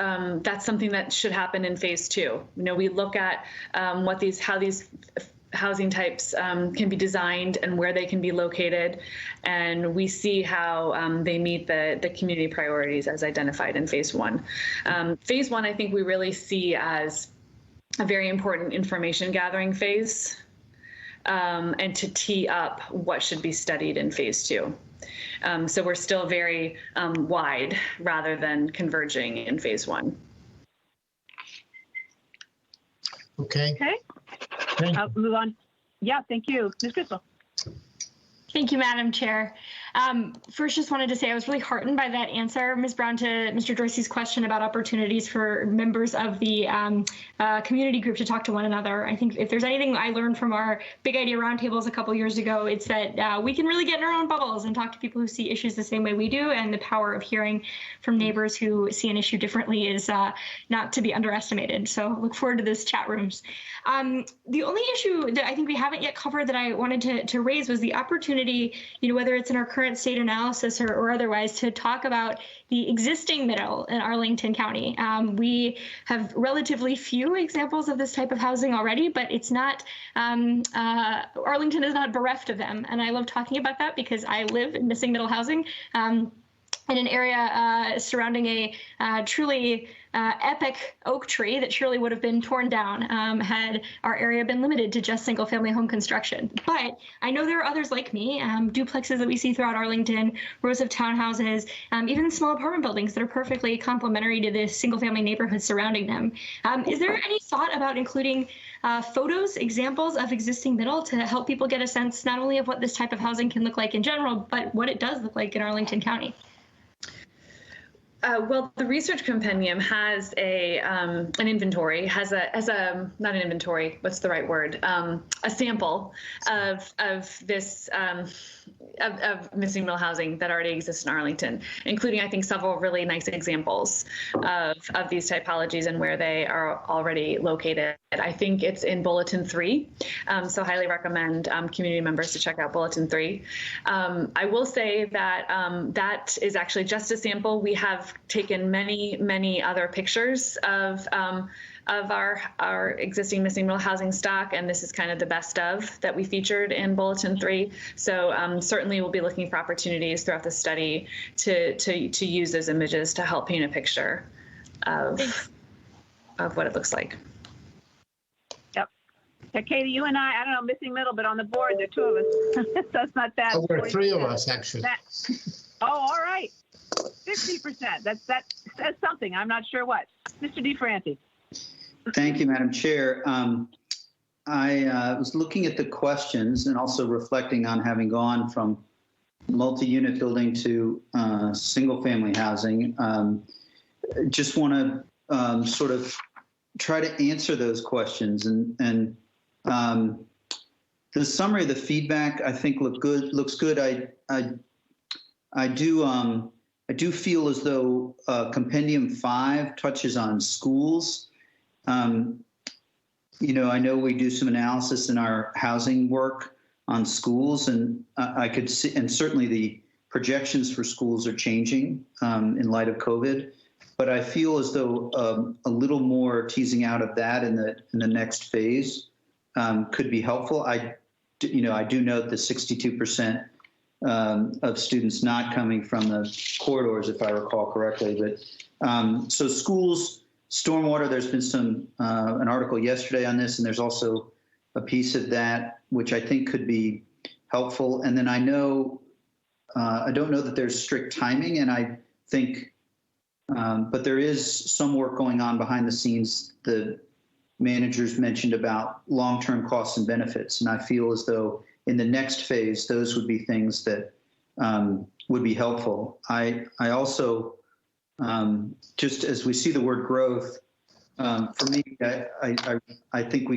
C: something that should happen in phase 2. We look at how these housing types can be designed and where they can be located, and we see how they meet the community priorities as identified in phase 1. Phase 1, I think we really see as a very important information gathering phase, and to tee up what should be studied in phase 2. So we're still very wide rather than converging in phase 1.
H: Okay.
A: Okay. I'll move on. Yeah, thank you. Ms. Crystal.
F: Thank you, Madam Chair. First, just wanted to say I was really heartened by that answer, Ms. Brown, to Mr. Dorsey's question about opportunities for members of the community group to talk to one another. I think if there's anything I learned from our Big Idea Roundtables a couple years ago, it's that we can really get in our own bubbles and talk to people who see issues the same way we do, and the power of hearing from neighbors who see an issue differently is not to be underestimated. So look forward to this chat rooms. The only issue that I think we haven't yet covered that I wanted to raise was the opportunity, whether it's in our current state analysis or otherwise, to talk about the existing middle in Arlington County. We have relatively few examples of this type of housing already, but it's not, Arlington is not bereft of them. And I love talking about that because I live in missing middle housing in an area surrounding a truly epic oak tree that surely would have been torn down had our area been limited to just single family home construction. But I know there are others like me, duplexes that we see throughout Arlington, rows of townhouses, even small apartment buildings that are perfectly complementary to the single family neighborhood surrounding them. Is there any thought about including photos, examples of existing middle to help people get a sense not only of what this type of housing can look like in general, but what it does look like in Arlington County?
C: Well, the research compendium has an inventory, not an inventory, what's the right word? A sample of this, of missing middle housing that already exists in Arlington, including, I think, several really nice examples of these typologies and where they are already located. I think it's in Bulletin 3, so highly recommend community members to check out Bulletin 3. I will say that that is actually just a sample. We have taken many other pictures of our existing missing middle housing stock, and this is kind of the best of that we featured in Bulletin 3. So certainly we'll be looking for opportunities throughout the study to use those images to help paint a picture of what it looks like.
A: Yep. Yeah, Katie, you and I don't know, missing middle, but on the board, there are two of us. So it's not that.
H: Oh, there are three of us, actually.
A: Oh, all right. 50%. That says something. I'm not sure what. Mr. DeFranti.
G: Thank you, Madam Chair. I was looking at the questions and also reflecting on having gone from multi-unit building to single-family housing. Just want to sort of try to answer those questions. And the summary of the feedback, I think, looks good. I do feel as though Compendium 5 touches on schools. I know we do some analysis in our housing work on schools, and I could see, and certainly the projections for schools are changing in light of COVID. But I feel as though a little more teasing out of that in the next phase could be helpful. I do note the 62% of students not coming from the corridors, if I recall correctly. But so schools, stormwater, there's been an article yesterday on this, and there's also a piece of that which I think could be helpful. And then I don't know that there's strict timing, and I think, but there is some work going on behind the scenes. The managers mentioned about long-term costs and benefits, and I feel as though in the next phase, those would be things that would be helpful. I also, just as we see the word growth, for me, I think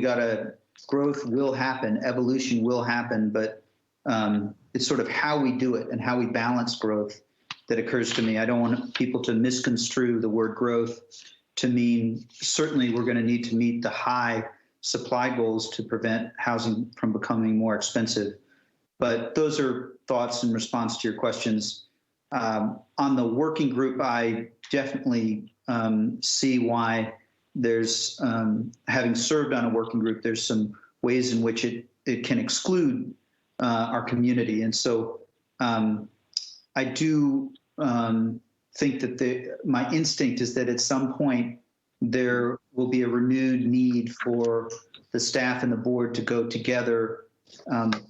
G: growth will happen, evolution will happen, but it's sort of how we do it and how we balance growth that occurs to me. I don't want people to misconstrue the word growth to mean certainly we're going to need to meet the high supply goals to prevent housing from becoming more expensive. But those are thoughts in response to your questions. On the working group, I definitely see why there's, having served on a working group, there's some ways in which it can exclude our community. And so I do think that my instinct is that at some point there will be a renewed need for the staff and the board to go together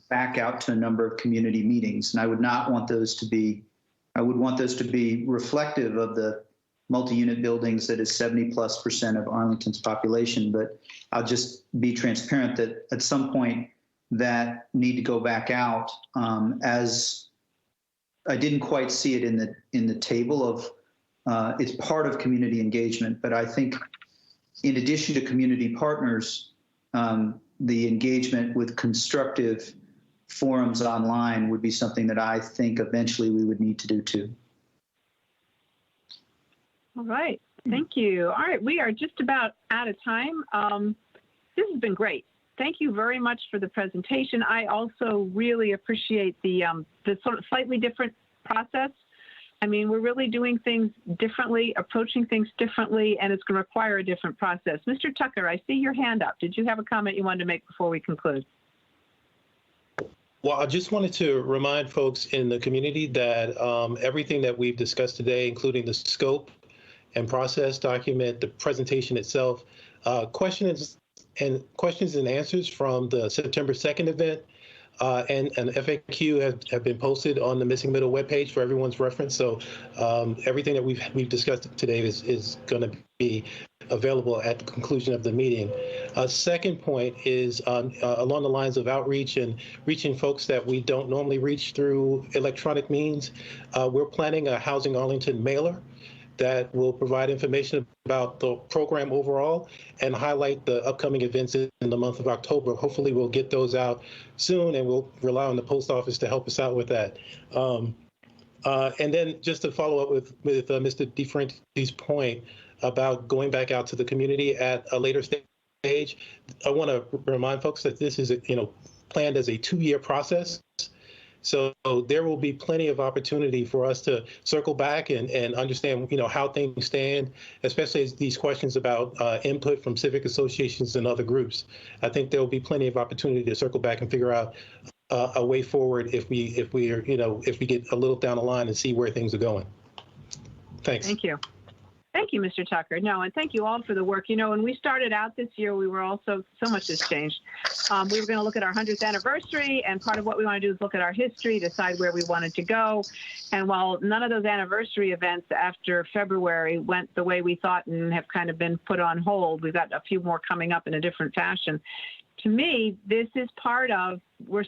G: back out to a number of community meetings. And I would not want those to be, I would want those to be reflective of the multi-unit buildings that is 70+% of Arlington's population. But I'll just be transparent that at some point that need to go back out. As I didn't quite see it in the table of it's part of community engagement, but I think in addition to community partners, the engagement with constructive forums online would be something that I think eventually we would need to do too.
A: All right. Thank you. All right. We are just about out of time. This has been great. Thank you very much for the presentation. I also really appreciate the sort of slightly different process. I mean, we're really doing things differently, approaching things differently, and it's going to require a different process. Mr. Tucker, I see your hand up. Did you have a comment you wanted to make before we conclude?
I: Well, I just wanted to remind folks in the community that everything that we've discussed today, including the scope and process document, the presentation itself, questions and answers from the September 2nd event, and an FAQ have been posted on the Missing Middle webpage for everyone's reference. So everything that we've discussed today is going to be available at the conclusion of the meeting. Second point is along the lines of outreach and reaching folks that we don't normally reach through electronic means. We're planning a Housing Arlington mailer that will provide information about the program overall and highlight the upcoming events in the month of October. Hopefully we'll get those out soon, and we'll rely on the post office to help us out with that. And then just to follow up with Mr. DeFranti's point about going back out to the community at a later stage, I want to remind folks that this is planned as a 2-year process. So there will be plenty of opportunity for us to circle back and understand, how things stand, especially as these questions about input from civic associations and other groups. I think there will be plenty of opportunity to circle back and figure out a way forward if we get a little down the line and see where things are going. Thanks.
A: Thank you. Thank you, Mr. Tucker. No, and thank you all for the work. When we started out this year, we were also, so much has changed. We were going to look at our 100th anniversary, and part of what we want to do is look at our history, decide where we wanted to go. And while none of those anniversary events after February went the way we thought and have kind of been put on hold, we've got a few more coming up in a different fashion. To me, this is part of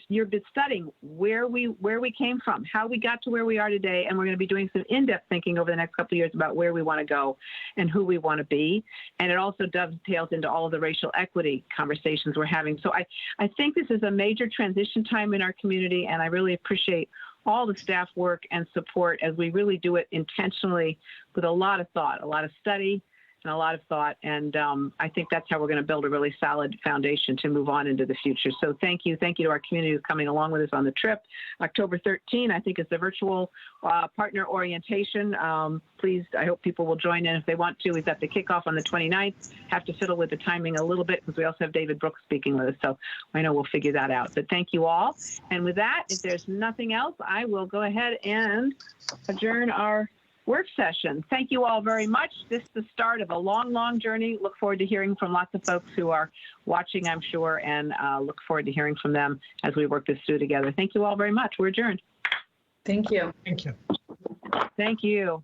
A: you've been studying where we came from, how we got to where we are today, and we're going to be doing some in-depth thinking over the next couple of years about where we want to go and who we want to be. And it also dovetails into all of the racial equity conversations we're having. So I think this is a major transition time in our community, and I really appreciate all the staff work and support as we really do it intentionally with a lot of thought, a lot of study, and a lot of thought. And I think that's how we're going to build a really solid foundation to move on into the future. So thank you. Thank you to our community who's coming along with us on the trip. October 13, I think, is the virtual partner orientation. Please, I hope people will join in if they want to. We've got the kickoff on the 29th. Have to fiddle with the timing a little bit because we also have David Brooks speaking with us. So I know we'll figure that out. But thank you all. And with that, if there's nothing else, I will go ahead and adjourn our work session. Thank you all very much. This is the start of a long, long journey. Look forward to hearing from lots of folks who are watching, I'm sure, and look forward to hearing from them as we work this through together. Thank you all very much. We're adjourned.
C: Thank you.
H: Thank you.
A: Thank you.